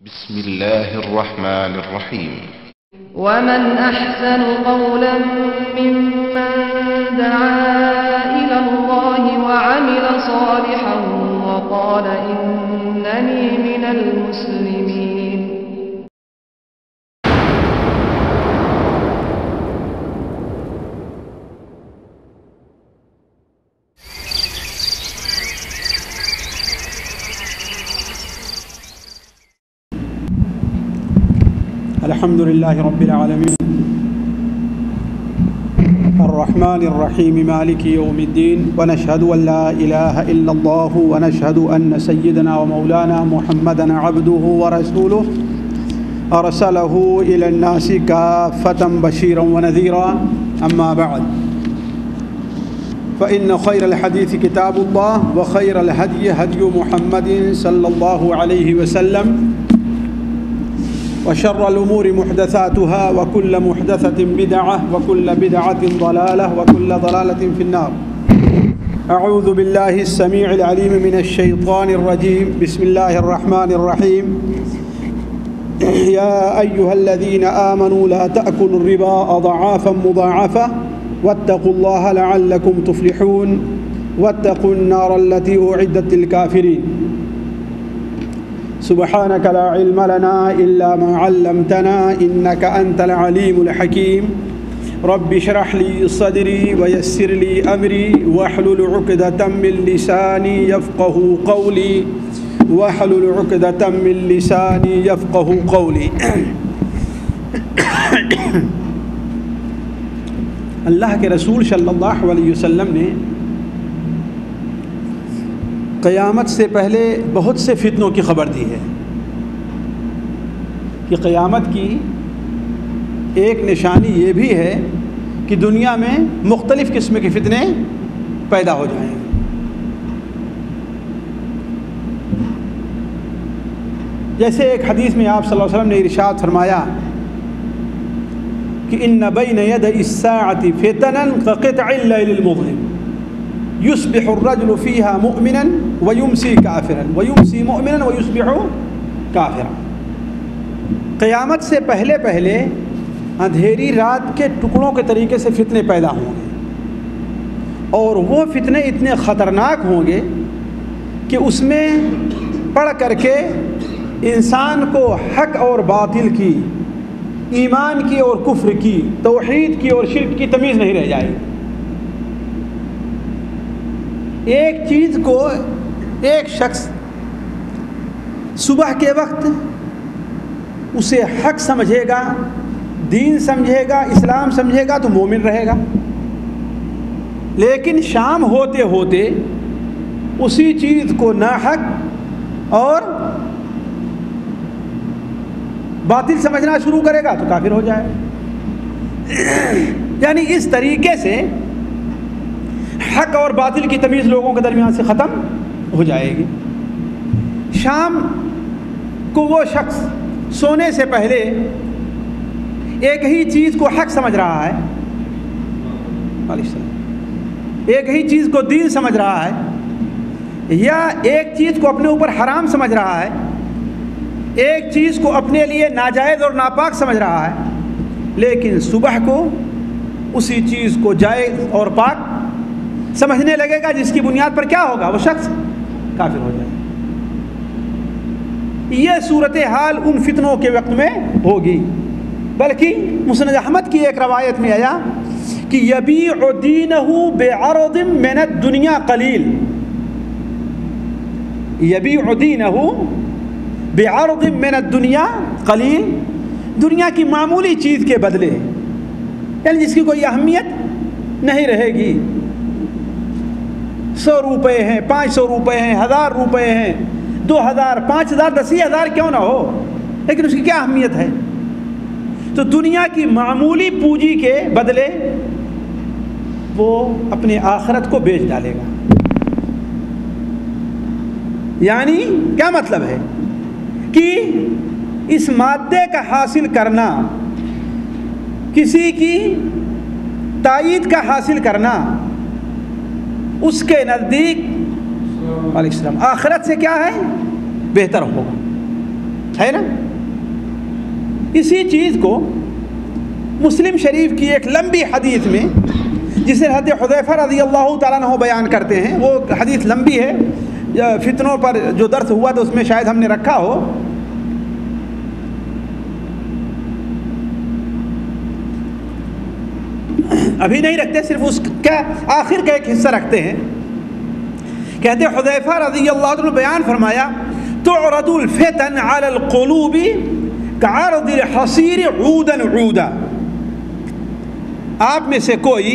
بسم الله الرحمن الرحيم. ومن أحسن قولا ممن دعا إلى الله وعمل صالحا وقال إنني من المسلمين. الحمد لله رب العالمين الرحمن الرحيم مالك يوم الدين ونشهد أن لا إله إلا الله ونشهد أن سيدنا ومولانا محمدا عبده ورسوله أرسله إلى الناس كافة بشيرا ونذيرا. أما بعد فإن خير الحديث كتاب الله وخير الهدي هدي محمد صلى الله عليه وسلم وشر الأمور محدثاتها وكل محدثة بدعة وكل بدعة ضلالة وكل ضلالة في النار. أعوذ بالله السميع العليم من الشيطان الرجيم. بسم الله الرحمن الرحيم. يا أيها الذين آمنوا لا تأكلوا الربا أضعافا مضاعفة واتقوا الله لعلكم تفلحون واتقوا النار التي أعدت للكافرين. سبحانك لا علم لنا إلا ما علمتنا إنك أنت العليم الحكيم. رب اشرح لي صدري ويسر لي أمري واحلل عقدة من لساني يفقه قولي واحلل عقدة من لساني يفقه قولي. اللہ کے رسول صلی اللہ علیہ وسلم نے قیامت سے پہلے بہت سے فتنوں کی خبر دی ہے کہ قیامت کی ایک نشانی یہ بھی ہے کہ دنیا میں مختلف قسم کے فتنے پیدا ہو جائیں گے. جیسے ایک حدیث میں آپ صلی اللہ علیہ وسلم نے ارشاد فرمایا کہ ان بین ید الساعۃ فتنا كقطع الليل المظلم يصبح الرجل فيها مؤمنا ويمسي كافرا ويمسي مؤمنا ويصبح كافرا. قیامت سے پہلے پہلے اندھیری رات کے ٹکڑوں کے طریقے سے فتنے پیدا ہوں گے اور وہ فتنے اتنے خطرناک ہوں گے کہ اس میں پڑھ کر کے انسان کو حق اور باطل کی، ایمان کی اور کفر کی، توحید کی اور شرک کی تمیز نہیں رہ جائے گی. ایک چیز کو ایک شخص صبح کے وقت اسے حق سمجھے گا، دین سمجھے گا، اسلام سمجھے گا تو مومن رہے گا. لیکن شام ہوتے ہوتے اسی چیز کو ناحق اور باطل سمجھنا شروع کرے گا تو کافر ہو جائے. یعنی اس طریقے سے حق اور باطل کی تمیز لوگوں کے درمیان سے ختم ہو جائے گی. شام کو وہ شخص سونے سے پہلے ایک ہی چیز کو حق سمجھ رہا ہے، ایک ہی چیز کو دین سمجھ رہا ہے، یا ایک چیز کو اپنے اوپر حرام سمجھ رہا ہے، ایک چیز کو اپنے لیے ناجائز اور ناپاک سمجھ رہا ہے، لیکن صبح کو اسی چیز کو جائز اور پاک سمجھنے لگے گا، جس کی بنیاد پر کیا ہوگا؟ وہ شخص کافر ہو جائے. یہ صورتحال ان فتنوں کے وقت میں ہوگی. بلکہ مسند احمد کی ایک روایت میں آیا کہ یبیع دینہ بعرض من الدنیا قلیل، یبیع دینہ بعرض من الدنیا قلیل، دنیا کی معمولی چیز کے بدلے، یعنی جس کی کوئی اہمیت نہیں رہے گی. 100 روپے ہیں، 500 روپے ہیں، 1000 روپے ہیں، 2000، 5000، 10,000 کیوں نہ ہو، لیکن اس کی کیا اہمیت ہے؟ تو دنیا کی معمولی پونجی کے بدلے وہ اپنے آخرت کو بیچ ڈالے گا. یعنی کیا مطلب ہے کہ اس مادے کا حاصل کرنا، کسی کی تائید کا حاصل کرنا، اس کے نزدیک علیہ السلام آخرت سے کیا ہے؟ بہتر ہوگا. ہے نا؟ اسی چیز کو مسلم شریف کی ایک لمبی حدیث میں، جسے حضرت حذیفہ رضی اللہ تعالیٰ عنہ بیان کرتے ہیں، وہ حدیث لمبی ہے، فتنوں پر جو درس ہوا تو اس میں شاید ہم نے رکھا ہو. ابھی نہیں رکھتے، صرف اس کا آخر کا ایک حصہ رکھتے ہیں. کہتے حذیفہ رضی اللہ عنہ بیان فرمایا تعرض الفتن علی القلوب کعرض الحصیر عودا عودا. آپ میں سے کوئی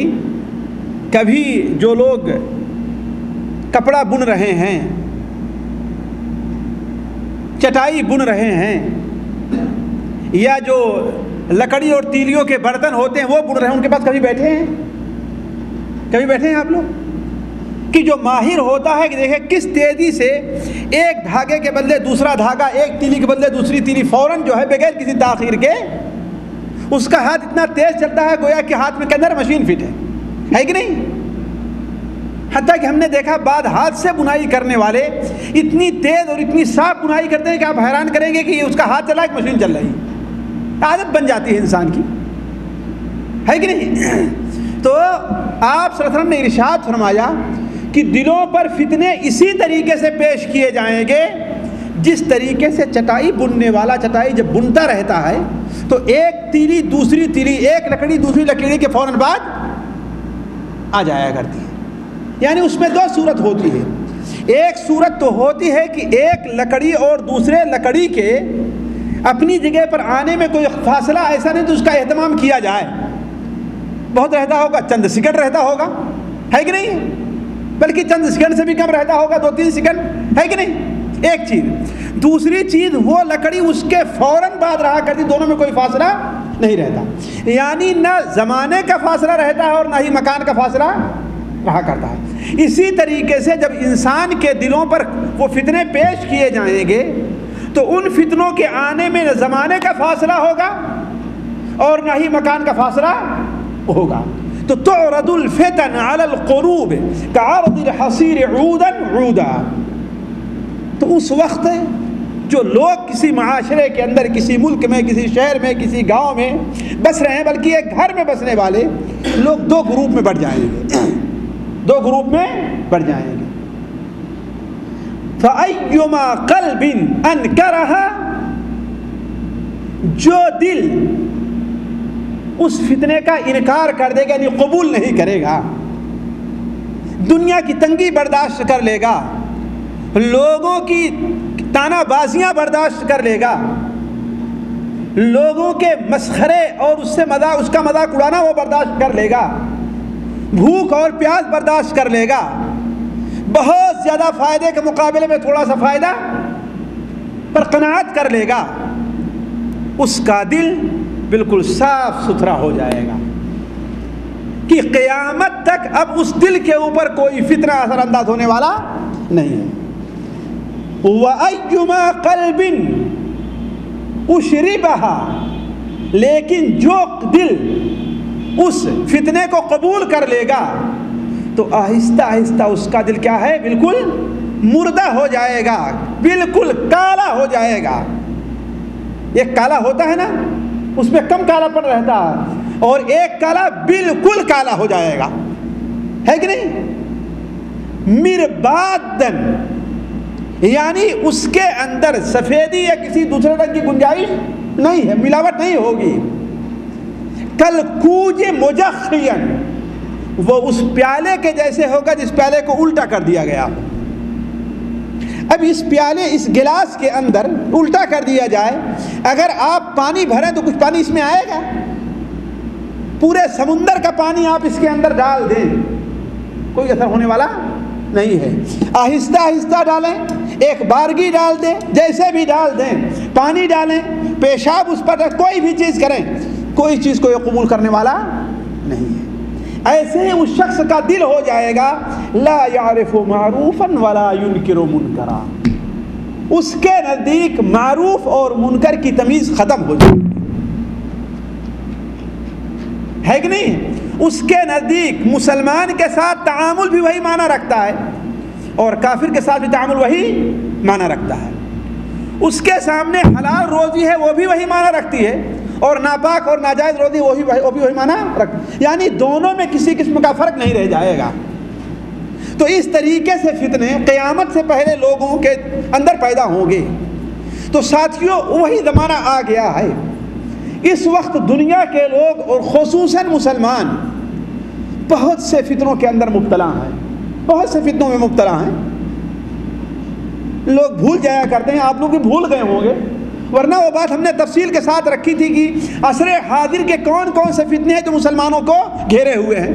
کبھی جو لوگ کپڑا بن رہے ہیں، چٹائی بن رہے ہیں، یا جو لکڑی اور تیلیوں کے برتن ہوتے ہیں وہ بن رہے ہیں، ان کے پاس کبھی بیٹھے ہیں؟ کبھی بیٹھے ہیں آپ لوگ؟ کہ جو ماہر ہوتا ہے کہ دیکھیں کس تیزی سے ایک دھاگے کے بدلے دوسرا دھاگا، ایک تیلی کے بدلے دوسری تیلی فوراً جو ہے بغیر کسی تاخیر کے اس کا ہاتھ اتنا تیز چلتا ہے گویا کہ ہاتھ میں کے اندر مشین فٹ ہے کہ نہیں؟ حتیٰ کہ ہم نے دیکھا بعد ہاتھ سے بنائی کرنے والے اتنی تیز اور اتنی صاف بنائی کرتے ہیں کہ آپ حیران کریں گے کہ یہ اس کا ہاتھ چلا ایک مشین چل رہی ہے. عادت بن جاتی ہے انسان کی، ہے کہ نہیں؟ تو آپ صلی اللہ علیہ وسلم نے ارشاد فرمایا کہ دلوں پر فتنے اسی طریقے سے پیش کیے جائیں گے جس طریقے سے چٹائی بننے والا چٹائی جب بنتا رہتا ہے تو ایک تیلی دوسری تیلی، ایک لکڑی دوسری لکڑی کے فوراً بعد آ جایا کرتی ہے. یعنی اس میں دو صورت ہوتی ہے. ایک صورت تو ہوتی ہے کہ ایک لکڑی اور دوسرے لکڑی کے اپنی جگہ پر آنے میں کوئی فاصلہ ایسا نہیں تو اس کا اہتمام کیا جائے. بہت رہتا ہوگا، چند سیکنڈ رہتا ہوگا، ہے کہ نہیں؟ بلکہ چند سیکنڈ سے بھی کم رہتا ہوگا، 2-3 سیکنڈ، ہے کہ نہیں؟ ایک چیز. دوسری چیز وہ لکڑی اس کے فوراً بعد رہا کرتی، دونوں میں کوئی فاصلہ نہیں رہتا. یعنی نہ زمانے کا فاصلہ رہتا ہے اور نہ ہی مکان کا فاصلہ رہا کرتا ہے. اسی طریقے سے جب انسان کے دلوں پر وہ فتنے پیش کیے جائیں گے تو ان فتنوں کے آنے میں نہ زمانے کا فاصلہ ہوگا اور نہ ہی مکان کا فاصلہ ہوگا. تو تعرض الفتن علی القلوب کعرض الحصیر عودا عودا. تو اس وقت جو لوگ کسی معاشرے کے اندر، کسی ملک میں، کسی شہر میں، کسی گاؤں میں بس رہے ہیں، بلکہ ایک گھر میں بسنے والے لوگ 2 گروپ میں بٹ جائیں گے، 2 گروپ میں بٹ جائیں گے. فَأَيُّمَا قَلْبٍ أَنْكَرَهَا، جو دل اس فتنے کا انکار کر دے گا، یعنی قبول نہیں کرے گا، دنیا کی تنگی برداشت کر لے گا، لوگوں کی تانا بازیاں برداشت کر لے گا، لوگوں کے مسخرے اور اس کا مذاق اڑانا وہ برداشت کر لے گا، بھوک اور پیاس برداشت کر لے گا، بہت زیادہ فائدے کے مقابلے میں تھوڑا سا فائدہ پر قناعت کر لے گا، اس کا دل بالکل صاف ستھرا ہو جائے گا کہ قیامت تک اب اس دل کے اوپر کوئی فتنہ اثر انداز ہونے والا نہیں ہے. وَأَيُّمَا قَلْبٍ أُشْرِبَهَا، لیکن جو دل اس فتنے کو قبول کر لے گا تو آہستہ آہستہ اس کا دل کیا ہے؟ بالکل مردہ ہو جائے گا، بالکل کالا ہو جائے گا. ایک کالا ہوتا ہے نا، اس میں کم کالا پن رہتا ہے، اور ایک کالا بالکل کالا ہو جائے گا، ہے کہ نہیں؟ مربادن، یعنی اس کے اندر سفیدی یا کسی دوسرے رنگ کی گنجائش نہیں ہے، ملاوٹ نہیں ہوگی. کلکوج مجخین، وہ اس پیالے کے جیسے ہوگا جس پیالے کو الٹا کر دیا گیا. اب اس پیالے، اس گلاس کے اندر الٹا کر دیا جائے، اگر آپ پانی بھریں تو کچھ پانی اس میں آئے گا؟ پورے سمندر کا پانی آپ اس کے اندر ڈال دیں، کوئی اثر ہونے والا نہیں ہے. آہستہ آہستہ ڈالیں، ایک بارگی ڈال دیں، جیسے بھی ڈال دیں، پانی ڈالیں، پیشاب اس پر، کوئی بھی چیز کریں، کوئی چیز کو یہ قبول کرنے والا نہیں ہے. ایسے ہی اس شخص کا دل ہو جائے گا لا یعرف معروفا ولا ینکر منکرا، اس کے نزدیک معروف اور منکر کی تمیز ختم ہو جائے گی، ہے کہ نہیں؟ اس کے نزدیک مسلمان کے ساتھ تعامل بھی وہی معنی رکھتا ہے اور کافر کے ساتھ بھی تعامل وہی معنی رکھتا ہے. اس کے سامنے حلال روزی ہے وہ بھی وہی معنی رکھتی ہے، اور ناپاک اور ناجائز روزی وہ بھی وہی معنی رکھتی، یعنی دونوں میں کسی قسم کا فرق نہیں رہ جائے گا۔ تو اس طریقے سے فتنے قیامت سے پہلے لوگوں کے اندر پیدا ہوں گے۔ تو ساتھیوں وہی زمانہ آ گیا ہے، اس وقت دنیا کے لوگ اور خصوصاً مسلمان بہت سے فتنوں کے اندر مبتلا ہیں، بہت سے فتنوں میں مبتلا ہیں۔ لوگ بھول جایا کرتے ہیں، آپ لوگ بھی بھول گئے ہوں گے، ورنہ وہ بات ہم نے تفصیل کے ساتھ رکھی تھی کہ عصر حاضر کے کون کون سے فتنے ہیں جو مسلمانوں کو گھیرے ہوئے ہیں،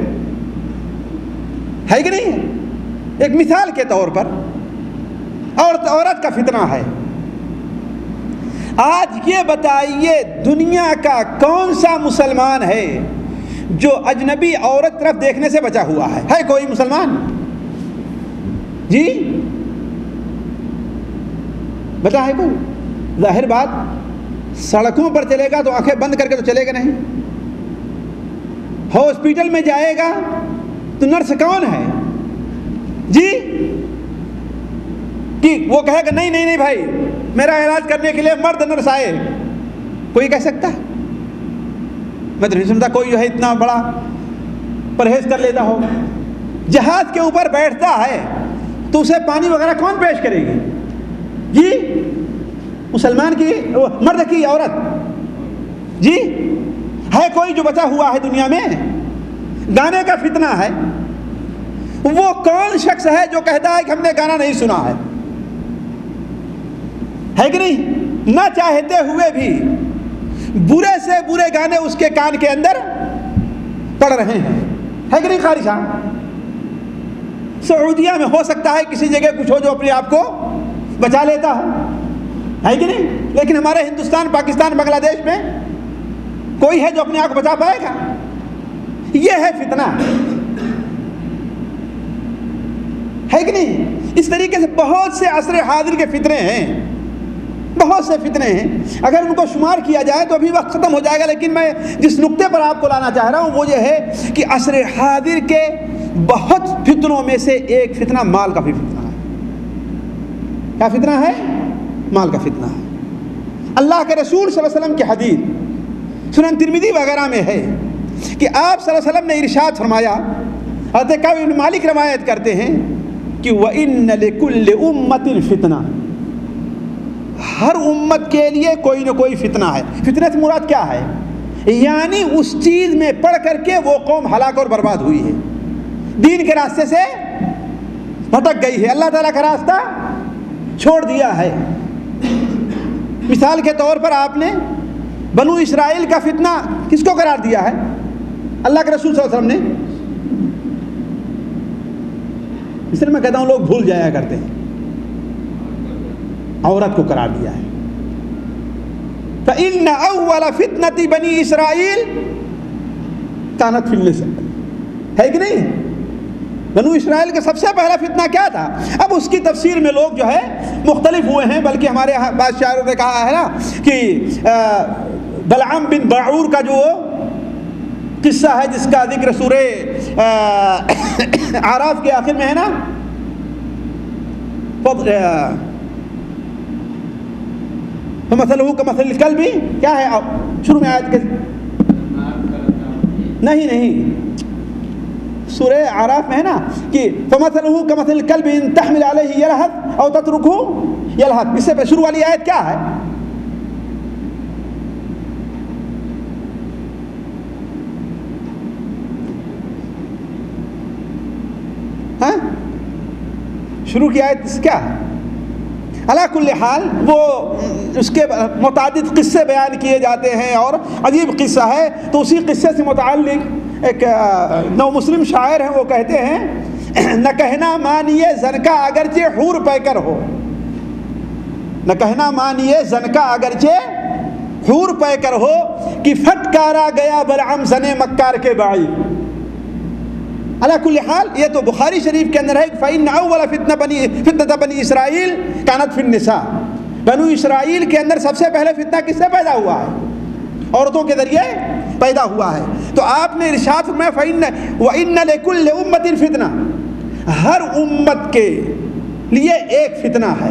ہے کہ نہیں؟ ایک مثال کے طور پر عورت کا فتنہ ہے۔ آج یہ بتائیے دنیا کا کون سا مسلمان ہے جو اجنبی عورت طرف دیکھنے سے بچا ہوا ہے کوئی مسلمان؟ جی بتا ہے کوئی؟ ظاہر بات سڑکوں پر چلے گا تو آنکھیں بند کر کے تو چلے گا نہیں، ہاسپٹل میں جائے گا تو نرس کون ہے جی کہ وہ کہے گا نہیں نہیں نہیں بھائی میرا علاج کرنے کے لیے مرد نرس آئے؟ کوئی کہہ سکتا ہے؟ میں تو نہیں سنتا کوئی جو ہے اتنا بڑا پرہیز کر لیتا ہو۔ جہاز کے اوپر بیٹھتا ہے تو اسے پانی وغیرہ کون پیش کرے گی جی؟ مسلمان کی مرد کی عورت؟ جی ہے کوئی جو بچا ہوا ہے دنیا میں؟ گانے کا فتنہ ہے، وہ کون شخص ہے جو کہتا ہے کہ ہم نے گانا نہیں سنا ہے کہ نہیں؟ نہ چاہتے ہوئے بھی برے سے برے گانے اس کے کان کے اندر پڑ رہے ہیں، ہے کہ نہیں قاری صاحب؟ سعودیہ میں ہو سکتا ہے کسی جگہ کچھ ہو جو اپنے آپ کو بچا لیتا ہے کہ نہیں؟ لیکن ہمارے ہندوستان، پاکستان، بنگلہ دیش میں کوئی ہے جو اپنے آپ کو بچا پائے گا؟ یہ ہے فتنہ، ہے کہ نہیں؟ اس طریقے سے بہت سے عصر حاضر کے فتنے ہیں، بہت سے فتنے ہیں، اگر ان کو شمار کیا جائے تو ابھی وقت ختم ہو جائے گا، لیکن میں جس نقطے پر آپ کو لانا چاہ رہا ہوں وہ یہ ہے کہ عصر حاضر کے بہت فتنوں میں سے ایک فتنہ مال کا بھی فتنہ ہے۔ کیا فتنہ ہے؟ مال کا فتنہ ہے۔ اللہ کے رسول صلی اللہ علیہ وسلم کی حدیث سنن ترمذی وغیرہ میں ہے کہ آپ صلی اللہ علیہ وسلم نے ارشاد فرمایا، حضرت کعب بن مالک روایت کرتے ہیں کہ وَإِنَّ لِكُلِّ أُمَّةٍ فِتْنَةٍ، ہر امت کے لیے کوئی نہ کوئی فتنہ ہے۔ فتنہ سے مراد کیا ہے؟ یعنی اس چیز میں پڑھ کر کے وہ قوم ہلاک اور برباد ہوئی ہے، دین کے راستے سے بھٹک گئی ہے، اللہ تعالیٰ کا راستہ چھوڑ دیا ہے۔ مثال کے طور پر آپ نے بنو اسرائیل کا فتنہ کس کو قرار دیا ہے؟ اللہ کے رسول صلی اللہ علیہ وسلم نے۔ اس لیے میں کہتا ہوں لوگ بھول جایا کرتے ہیں، عورت کو قرار دیا ہے۔ فَإِنَّ أَوَّلَ فِتْنَةِ بَنِي إِسْرَائِيلَ كَانَتْ فِي النِّسَاءِ، ہے کہ نہیں؟ بنو اسرائیل کا سب سے پہلا فتنہ کیا تھا؟ اب اس کی تفسیر میں لوگ جو ہے مختلف ہوئے ہیں، بلکہ ہمارے بعض شاعروں نے کہا ہے نا کہ بلعام بن باعور کا جو قصہ ہے جس کا ذکر سورہ اعراف کے آخر میں ہے نا، فَمَثَلُهُ كَمَثَلِ الْكَلْبِ، کیا ہے شروع میں آیت کے؟ نہیں سورہ اعراف میں ہے نا کہ فَمَثَلُهُ كَمَثَلِ الْكَلْبِ إِن تَحْمِلْ عَلَيْهِ يَلْهَثْ أَوْ تَتْرُكْهُ يَلْهَثْ، اس سے شروع والی آیت کیا ہے؟ ہاں شروع کی آیت کیا ہے؟ علا کل حال وہ اس کے متعدد قصے بیان کیے جاتے ہیں اور عجیب قصہ ہے، تو اسی قصے سے متعلق ایک نو مسلم شاعر ہیں، وہ کہتے ہیں نہ کہنا مانیے زن کا اگرچہ حور پیکر ہو، نہ کہنا مانیے زن کا اگرچہ حور پیکر ہو کہ پھٹکارا گیا بلعام زنے مکار کے بائی۔ علی کل حال یہ تو بخاری شریف کے اندر ہے فَإِنَّ أَوَّلَ فِتْنَةَ بَنِي إِسْرَائِيلَ كَانَتْ فِي النِّسَاءِ، بنو اسرائیل کے اندر سب سے پہلے فتنہ کس سے پیدا ہوا ہے؟ عورتوں کے ذریعے پیدا ہوا ہے۔ تو آپ نے ارشاد فرمایا وَإِنَّ لِكُلِّ أُمَّةٍ فِتْنَةٍ، ہر امت کے لیے ایک فتنہ ہے،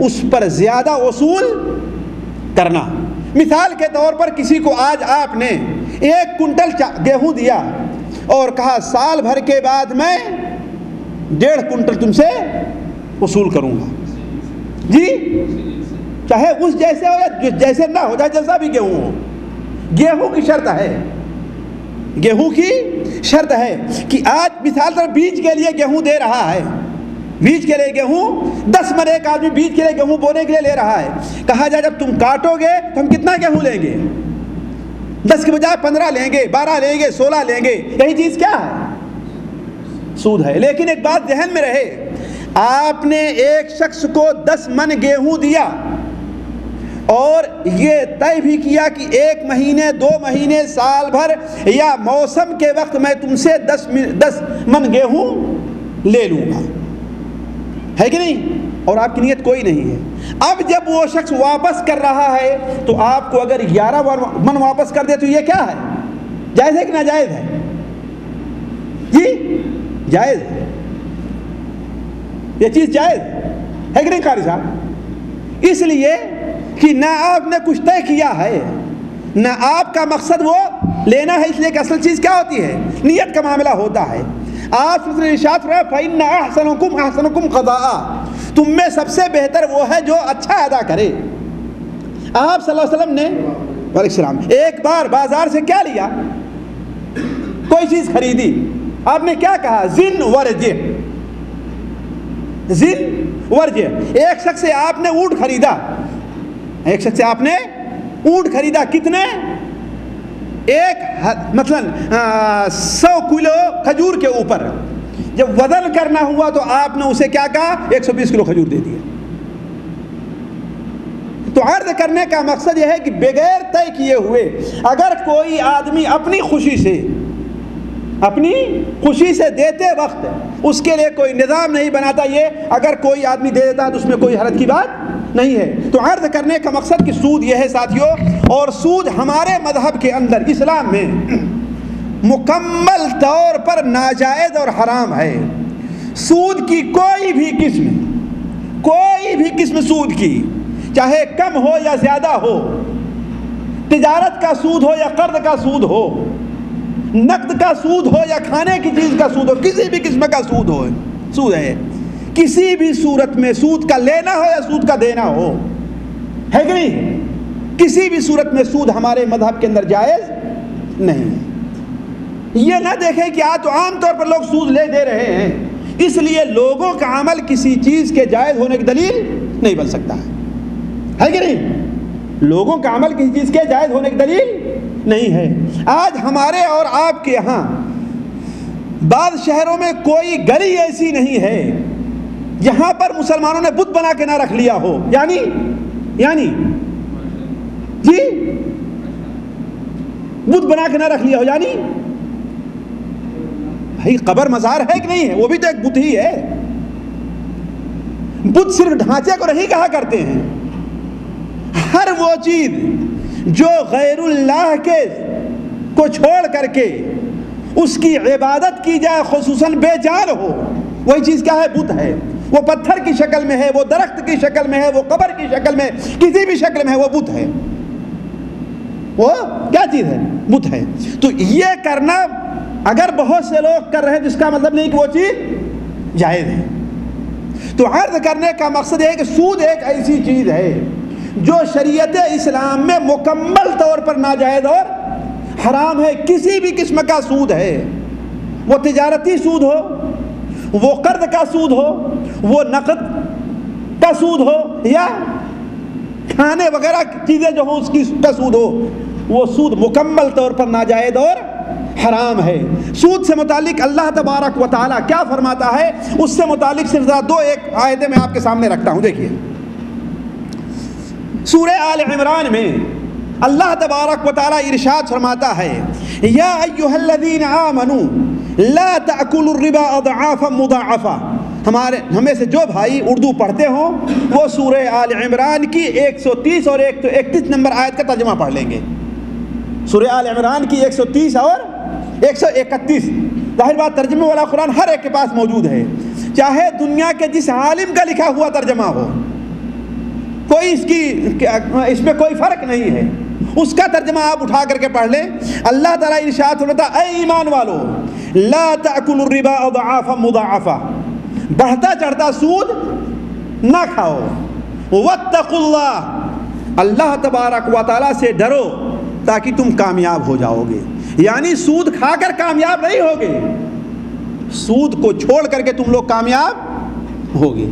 اس پر زیادہ وصول کرنا۔ مثال کے طور پر کسی کو آج آپ نے 1 کنٹل گیہوں دیا اور کہا سال بھر کے بعد میں 1.5 کنٹل تم سے وصول کروں گا، جی چاہے اس جیسے ہو یا جیسے نہ ہو، چاہے جیسا بھی گیہوں ہو، گیہوں کی شرط ہے، گیہوں کی شرط ہے کہ آج مثال طور بیج کے لیے گیہوں دے رہا ہے، بیج کے لیے گیہوں 10 من ایک آدمی بیج کے لیے گیہوں بونے کے لیے لے رہا ہے، کہا جائے جب تم کاٹو گے تو ہم کتنا گیہوں لیں گے؟ 10 کے بجائے 15 لیں گے، 12 لیں گے، 16 لیں گے۔ یہی چیز کیا ہے؟ سود ہے۔ لیکن ایک بات ذہن میں رہے، آپ نے ایک شخص کو 10 من گیہوں دیا اور یہ طے بھی کیا کہ 1 مہینے 2 مہینے سال بھر یا موسم کے وقت میں تم سے 10 من گیہوں لے لوں گا، ہے کہ نہیں؟ اور آپ کی نیت کوئی نہیں ہے۔ اب جب وہ شخص واپس کر رہا ہے تو آپ کو اگر 11 من واپس کر دے تو یہ کیا ہے؟ جائز ہے کہ ناجائز ہے؟ جی جائز ہے، یہ چیز جائز ہے کہ نہیں قاری صاحب؟ اس لیے کہ نہ آپ نے کچھ طے کیا ہے، نہ آپ کا مقصد وہ لینا ہے، اس لیے کہ اصل چیز کیا ہوتی ہے؟ نیت کا معاملہ ہوتا ہے۔ آپ نے ارشاد فرمایا فَإِنَّ أَحْسَنُكُمْ أَحْسَنُكُمْ قَضَاءً، تم میں سب سے بہتر وہ ہے جو اچھا ادا کرے۔ آپ صلی اللہ علیہ وسلم نے وعلیکم السلام ایک بار بازار سے کیا لیا؟ کوئی چیز خریدی، آپ نے کیا کہا؟ زن ورجع، زن ورجع۔ ایک شخص سے آپ نے اونٹ خریدا، ایک شخص سے آپ نے اونٹ خریدا، کتنے؟ مثلا 100 کلو کھجور کے اوپر، جب وزن کرنا ہوا تو آپ نے اسے کیا کہا؟ 120 کلو کھجور دے دیا۔ تو عرض کرنے کا مقصد یہ ہے کہ بغیر طے کیے ہوئے اگر کوئی آدمی اپنی خوشی سے دیتے وقت اس کے لیے کوئی نظام نہیں بناتا، یہ اگر کوئی آدمی دے دیتا ہے تو اس میں کوئی حرج کی بات نہیں ہے۔ تو عرض کرنے کا مقصد کہ سود یہ ہے ساتھیوں، اور سود ہمارے مذہب کے اندر اسلام میں مکمل طور پر ناجائز اور حرام ہے۔ سود کی کوئی بھی قسم سود کی، چاہے کم ہو یا زیادہ ہو، تجارت کا سود ہو یا قرض کا سود ہو، نقد کا سود ہو یا کھانے کی چیز کا سود ہو، کسی بھی قسم کا سود ہے۔ کسی بھی صورت میں سود کا لینا ہو یا سود کا دینا ہو، ہے کہ نہیں؟ کسی بھی صورت میں سود ہمارے مذہب کے اندر جائز نہیں ہے۔ یہ نہ دیکھیں کہ آج تو عام طور پر لوگ سود لے دے رہے ہیں، اس لیے لوگوں کا عمل کسی چیز کے جائز ہونے کی دلیل نہیں بن سکتا ہے کہ نہیں؟ لوگوں کا عمل کسی چیز کے جائز ہونے کی دلیل نہیں ہے۔ آج ہمارے اور آپ کے یہاں بعض شہروں میں کوئی گلی ایسی نہیں ہے جہاں پر مسلمانوں نے بت بنا کے نہ رکھ لیا ہو، یعنی جی بت بنا کے نہ رکھ لیا ہو، یعنی بھائی قبر مزار ہے کہ نہیں ہے؟ وہ بھی تو ایک بت ہی ہے۔ بت صرف ڈھانچے کو نہیں کہا کرتے ہیں، ہر وہ چیز جو غیر اللہ کے کو چھوڑ کر کے اس کی عبادت کی جائے، خصوصاً بے جان ہو، وہی چیز کیا ہے؟ بت ہے۔ وہ پتھر کی شکل میں ہے، وہ درخت کی شکل میں ہے، وہ قبر کی شکل میں، کسی بھی شکل میں ہے، وہ بت ہے۔ وہ کیا چیز ہے؟ بت ہے۔ تو یہ کرنا اگر بہت سے لوگ کر رہے ہیں، جس کا مطلب نہیں کہ وہ چیز جائز ہے۔ تو عرض کرنے کا مقصد ہے کہ سود ایک ایسی چیز ہے جو شریعت اسلام میں مکمل طور پر ناجائز اور حرام ہے۔ کسی بھی قسم کا سود ہے، وہ تجارتی سود ہو، وہ قرض کا سود ہو، وہ نقد کا سود ہو، یا کھانے وغیرہ چیزیں جو ہوں اس کی کا سود ہو، وہ سود مکمل طور پر ناجائز اور حرام ہے۔ سود سے متعلق اللہ تبارک و تعالیٰ کیا فرماتا ہے، اس سے متعلق صرف ذرا 2 آیتیں میں آپ کے سامنے رکھتا ہوں۔ دیکھیے سورہ آل عمران میں اللہ تبارک و تعالیٰ ارشاد فرماتا ہے، یا ایھا الذین آمنوا لا تأکلوا الربا اضعافا مضاعفا۔ ہمیں سے جو بھائی اردو پڑھتے ہوں وہ سورہ آل عمران کی 130 اور 131 نمبر آیت کا ترجمہ پڑھ لیں گے۔ سورہ آل عمران کی 130 اور 131، ظاہر بات ترجمے والا قرآن ہر ایک کے پاس موجود ہے، چاہے دنیا کے جس عالم کا لکھا ہوا ترجمہ ہو، کوئی اس میں کوئی فرق نہیں ہے. اس کا ترجمہ آپ اٹھا کر کے پڑھ لیں. اللہ تعالیٰ ارشاد فرماتا ہے اے ایمان والو لا تأکلوا الربا اضعافا مضاعفا، بڑھتا چڑھتا سود نہ کھاؤ. واتقوا اللہ، اللہ تبارک و تعالیٰ سے ڈرو تاکہ تم کامیاب ہو جاؤ گے. یعنی سود کھا کر کامیاب نہیں ہوگے، سود کو چھوڑ کر کے تم لوگ کامیاب ہوگے.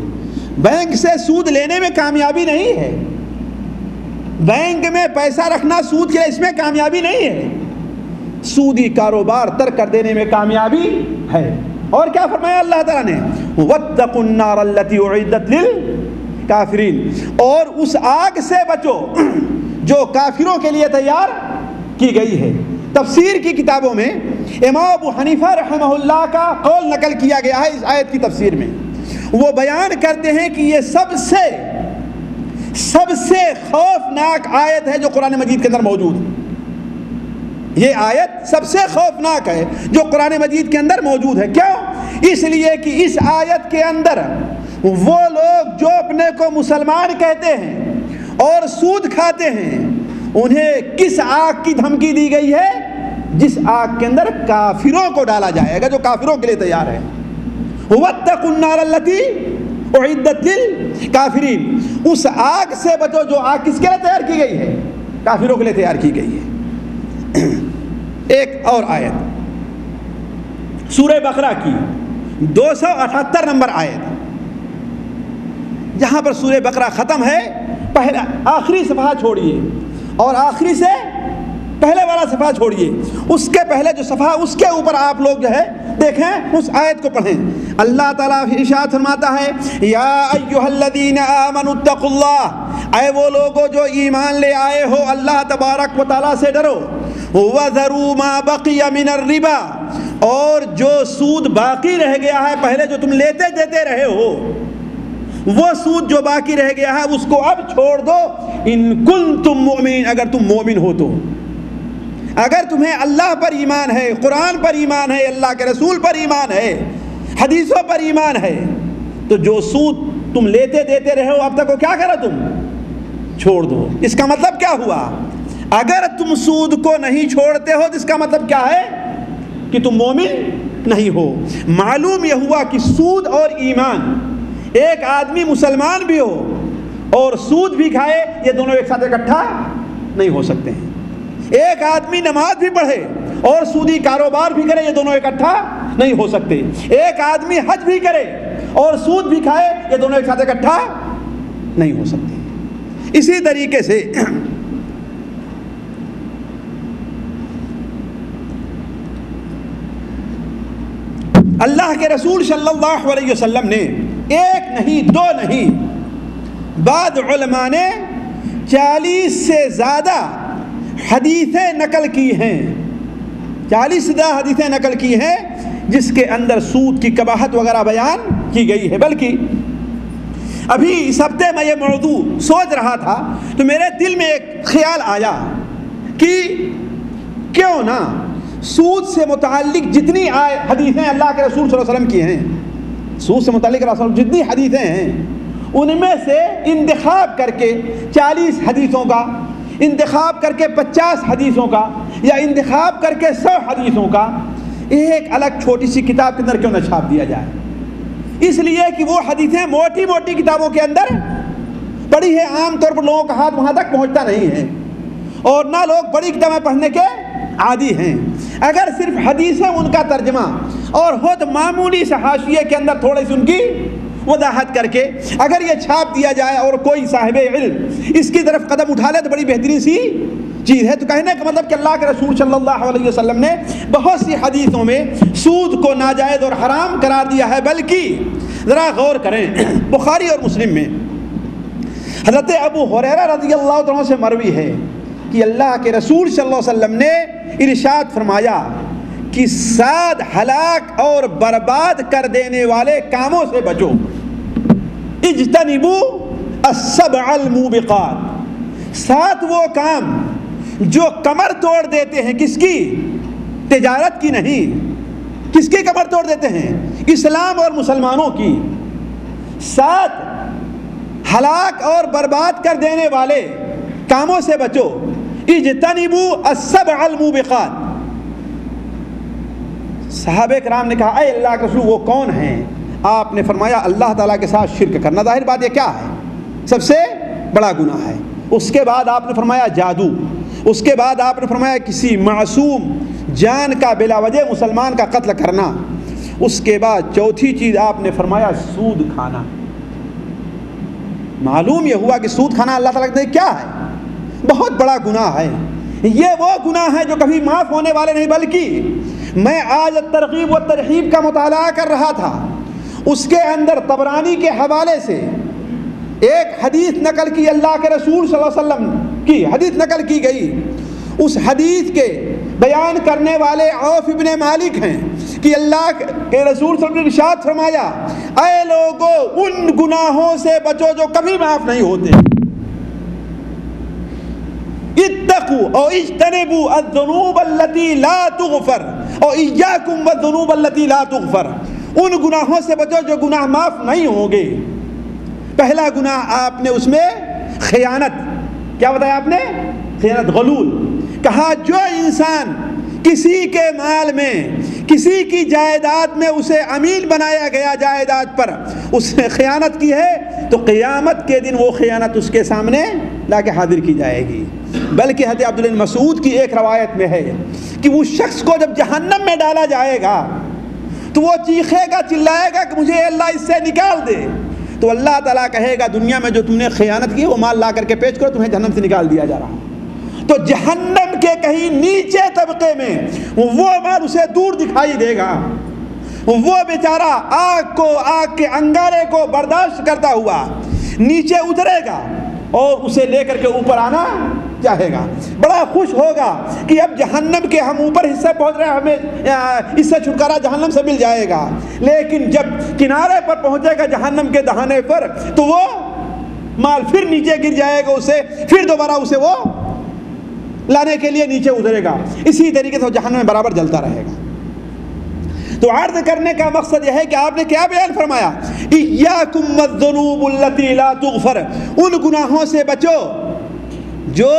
بینک سے سود لینے میں کامیابی نہیں ہے، بینک میں پیسہ رکھنا سود کے اس میں کامیابی نہیں ہے، سودی کاروبار ترک کر دینے میں کامیابی ہے. اور کیا فرمایا اللہ تعالیٰ نے؟ واتقوا النار التي اعدت للکافرین، اور اس آگ سے بچو جو کافروں کے لیے تیار کی گئی ہے. تفسیر کی کتابوں میں امام ابو حنیفہ رحمہ اللہ کا قول نقل کیا گیا ہے اس آیت کی تفسیر میں. وہ بیان کرتے ہیں کہ یہ سب سے خوفناک آیت ہے جو قرآن مجید کے اندر موجود ہے. یہ آیت سب سے خوفناک ہے جو قرآن مجید کے اندر موجود ہے. کیوں؟ اس لیے کہ اس آیت کے اندر وہ لوگ جو اپنے کو مسلمان کہتے ہیں اور سود کھاتے ہیں انہیں کس آگ کی دھمکی دی گئی ہے؟ جس آگ کے اندر کافروں کو ڈالا جائے گا جو کافروں کے لیے تیار ہے. واتقوا النار التي اعدت للکافرین، اس آگ سے بچو جو آگ کس کے لیے تیار کی گئی ہے؟ کافروں کے لیے تیار کی گئی ہے. ایک اور آیت سورہ بقرہ کی 278 نمبر آیت، جہاں پر سورہ بقرہ ختم ہے پہلا آخری صفحہ چھوڑیے اور آخری سے پہلے والا صفحہ چھوڑیے، اس کے پہلے جو صفحہ اس کے اوپر آپ لوگ جو ہے دیکھیں اس آیت کو پڑھیں. اللہ تعالیٰ ارشاد فرماتا ہے یا ایھا الذین آمنوا اتقوا اللہ، اے وہ لوگوں جو ایمان لے آئے ہو اللہ تبارک و تعالیٰ سے ڈرو. وذروا ما بقی من الربا، اور جو سود باقی رہ گیا ہے پہلے جو تم لیتے دیتے رہے ہو وہ سود جو باقی رہ گیا ہے اس کو اب چھوڑ دو. ان کنتم مؤمنین، اگر تم مومن ہو تو، اگر تمہیں اللہ پر ایمان ہے، قرآن پر ایمان ہے، اللہ کے رسول پر ایمان ہے، حدیثوں پر ایمان ہے، تو جو سود تم لیتے دیتے رہے ہو اب تک وہ کیا کرو تم چھوڑ دو. اس کا مطلب کیا ہوا؟ اگر تم سود کو نہیں چھوڑتے ہو تو اس کا مطلب کیا ہے کہ تم مومن نہیں ہو. معلوم یہ ہوا کہ سود اور ایمان، ایک آدمی مسلمان بھی ہو اور سود بھی کھائے، یہ دونوں ایک ساتھ اکٹھا نہیں ہو سکتے ہیں. ایک آدمی نماز بھی پڑھے اور سودی کاروبار بھی کرے، یہ دونوں اکٹھا نہیں ہو سکتے. ایک آدمی حج بھی کرے اور سود بھی کھائے، یہ دونوں ایک ساتھ اکٹھا نہیں ہو سکتے. اسی طریقے سے اللہ کے رسول صلی اللہ علیہ وسلم نے ایک نہیں دو نہیں، بعض علماء نے 40 سے زیادہ حدیثیں نقل کی ہیں، 40 سے زیادہ حدیثیں نقل کی ہیں جس کے اندر سود کی قباحت وغیرہ بیان کی گئی ہے. بلکہ ابھی اس ہفتے میں یہ موضوع سوچ رہا تھا تو میرے دل میں ایک خیال آیا کہ کیوں نہ سود سے متعلق جتنی حدیثیں اللہ کے رسول صلی اللہ علیہ وسلم کی ہیں، سود سے متعلق رسول جتنی حدیثیں ہیں ان میں سے انتخاب کر کے 40 حدیثوں کا، انتخاب کر کے 50 حدیثوں کا، یا انتخاب کر کے 100 حدیثوں کا ایک الگ چھوٹی سی کتاب کے اندر کیوں نہ چھاپ دیا جائے. اس لیے کہ وہ حدیثیں موٹی موٹی کتابوں کے اندر پڑھی ہے، عام طور پر لوگوں کا ہاتھ وہاں تک پہنچتا نہیں ہے اور نہ لوگ بڑی کتابیں پڑھنے کے عادی ہیں. اگر صرف حدیثیں ان کا ترجمہ اور ہو تو معمولی سے حاشیے کے اندر تھوڑی سی ان کی وضاحت کر کے اگر یہ چھاپ دیا جائے اور کوئی صاحب علم اس کی طرف قدم اٹھا لے تو بڑی بہترین سی چیز ہے. تو کہنے کا مطلب کہ اللہ کے رسول صلی اللہ علیہ وسلم نے بہت سی حدیثوں میں سود کو ناجائز اور حرام قرار دیا ہے. بلکہ ذرا غور کریں، بخاری اور مسلم میں حضرت ابو ہریرہ رضی اللہ عنہ سے مروی ہے کہ اللہ کے رسول صلی اللہ علیہ وسلم نے ارشاد فرمایا کہ 7 ہلاک اور برباد کر دینے والے کاموں سے بچو. اجتنبوا السبع الموبقات، 7 وہ کام جو کمر توڑ دیتے ہیں. کس کی؟ تجارت کی نہیں. کس کی کمر توڑ دیتے ہیں؟ اسلام اور مسلمانوں کی. 7 ہلاک اور برباد کر دینے والے کاموں سے بچو. اجتنبوا السبع الموبقات. صحابہ کرام نے کہا اے اللہ کے رسول وہ کون ہیں؟ آپ نے فرمایا اللہ تعالیٰ کے ساتھ شرک کرنا. ظاہر بات یہ کیا ہے؟ سب سے بڑا گناہ ہے. اس کے بعد آپ نے فرمایا جادو. اس کے بعد آپ نے فرمایا کسی معصوم جان کا بلا وجہ مسلمان کا قتل کرنا. اس کے بعد چوتھی چیز آپ نے فرمایا سود کھانا. معلوم یہ ہوا کہ سود کھانا اللہ تعالیٰ کے کیا ہے؟ بہت بڑا گناہ ہے. یہ وہ گناہ ہے جو کبھی معاف ہونے والے نہیں. بلکہ میں آج ترغیب و ترہیب کا مطالعہ کر رہا تھا, اس کے اندر طبرانی کے حوالے سے ایک حدیث نقل کی, اللہ کے رسول صلی اللہ علیہ وسلم کی حدیث نقل کی گئی. اس حدیث کے بیان کرنے والے عوف ابن مالک ہیں کہ اللہ کے رسول صلی اللہ علیہ وسلم نے ارشاد فرمایا اے لوگو ان گناہوں سے بچو جو کبھی معاف نہیں ہوتے. اتقوا اور اجتنبوا الذنوب التي لا تغفر اور ایاکم والذنوب التي لا تغفر. ان گناہوں سے بچو جو گناہ معاف نہیں ہوں گے. پہلا گناہ آپ نے اس میں خیانت, کیا بتایا آپ نے؟ خیانت, غلول. کہا جو انسان کسی کے مال میں, کسی کی جائیداد میں اسے امین بنایا گیا جائیداد پر, اس نے خیانت کی ہے تو قیامت کے دن وہ خیانت اس کے سامنے لا کے حاضر کی جائے گی. بلکہ حضرت عبداللہ بن مسعود کی ایک روایت میں ہے کہ وہ شخص کو جب جہنم میں ڈالا جائے گا تو وہ چیخے گا, چلائے گا کہ مجھے اللہ اس سے نکال دے. تو اللہ تعالیٰ کہے گا دنیا میں جو تم نے خیانت کی وہ مال لا کر کے پیش کرو, تمہیں جہنم سے نکال دیا جا رہا. تو جہنم کے کہیں نیچے طبقے میں وہ مال اسے دور دکھائی دے گا. وہ بیچارہ آگ کو, آگ کے انگارے کو برداشت کرتا ہوا نیچے اترے گا اور اسے لے کر کے اوپر آنا چاہے گا. بڑا خوش ہوگا کہ اب جہنم کے ہم اوپر حصے پہنچ رہے ہیں, ہمیں اس سے چھٹکارا جہنم سے مل جائے گا. لیکن جب کنارے پر پہنچے گا جہنم کے دہانے پر تو وہ مال پھر نیچے گر جائے گا, اسے پھر دوبارہ اسے وہ لانے کے لیے نیچے اترے گا. اسی طریقے سے وہ جہنم میں برابر جلتا رہے گا. تو عرض کرنے کا مقصد یہ ہے کہ آپ نے کیا بیان فرمایا؟ ایاکم والذنوب التی لا تغفر. ان گناہوں سے بچو جو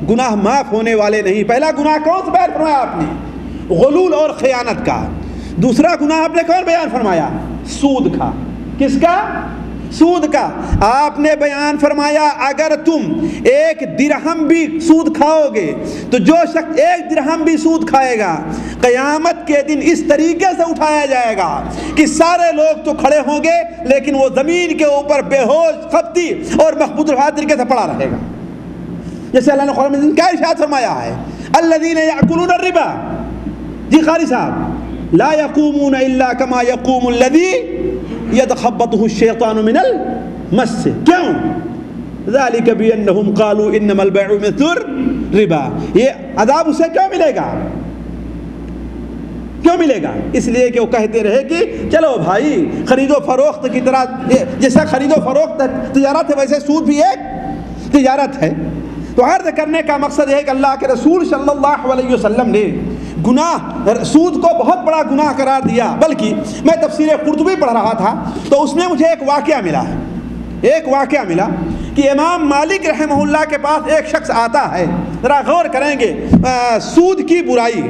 گناہ معاف ہونے والے نہیں. پہلا گناہ کون سا بیان فرمایا آپ نے؟ غلول اور خیانت کا. دوسرا گناہ آپ نے کون بیان فرمایا؟ سود کا. کس کا؟ سود کا. آپ نے بیان فرمایا اگر تم ایک درہم بھی سود کھاؤ گے تو جو شخص ایک درہم بھی سود کھائے گا قیامت کے دن اس طریقے سے اٹھایا جائے گا کہ سارے لوگ تو کھڑے ہوں گے لیکن وہ زمین کے اوپر بے ہوش, خپتی اور مخبوط الحال طریقے سے پڑا رہے گا. جیسے اللہ نے قرآن میں کیا ارشاد فرمایا ہے؟ الذین یأکلون الربا. جی قاری صاحب, لا یقومون الا کما یقوم الذی یتخبطہ الشیطان من المس. کیوں؟ ذالک بانہم قالوا انما البیع مثل الربا. یہ عذاب اسے کیوں ملے گا؟ کیوں ملے گا؟ اس لیے کہ وہ کہتے رہے کہ چلو بھائی خرید و فروخت کی طرح, جیسا خرید و فروخت تجارت ہے ویسے سود بھی ایک تجارت ہے. تو عرض کرنے کا مقصد ہے کہ اللہ کے رسول صلی اللہ علیہ وسلم نے گناہ سود کو بہت بڑا گناہ قرار دیا. بلکہ میں تفسیر قرطبی پڑھ رہا تھا تو اس میں مجھے ایک واقعہ ملا کہ امام مالک رحمہ اللہ کے پاس ایک شخص آتا ہے. ذرا غور کریں گے سود کی برائی.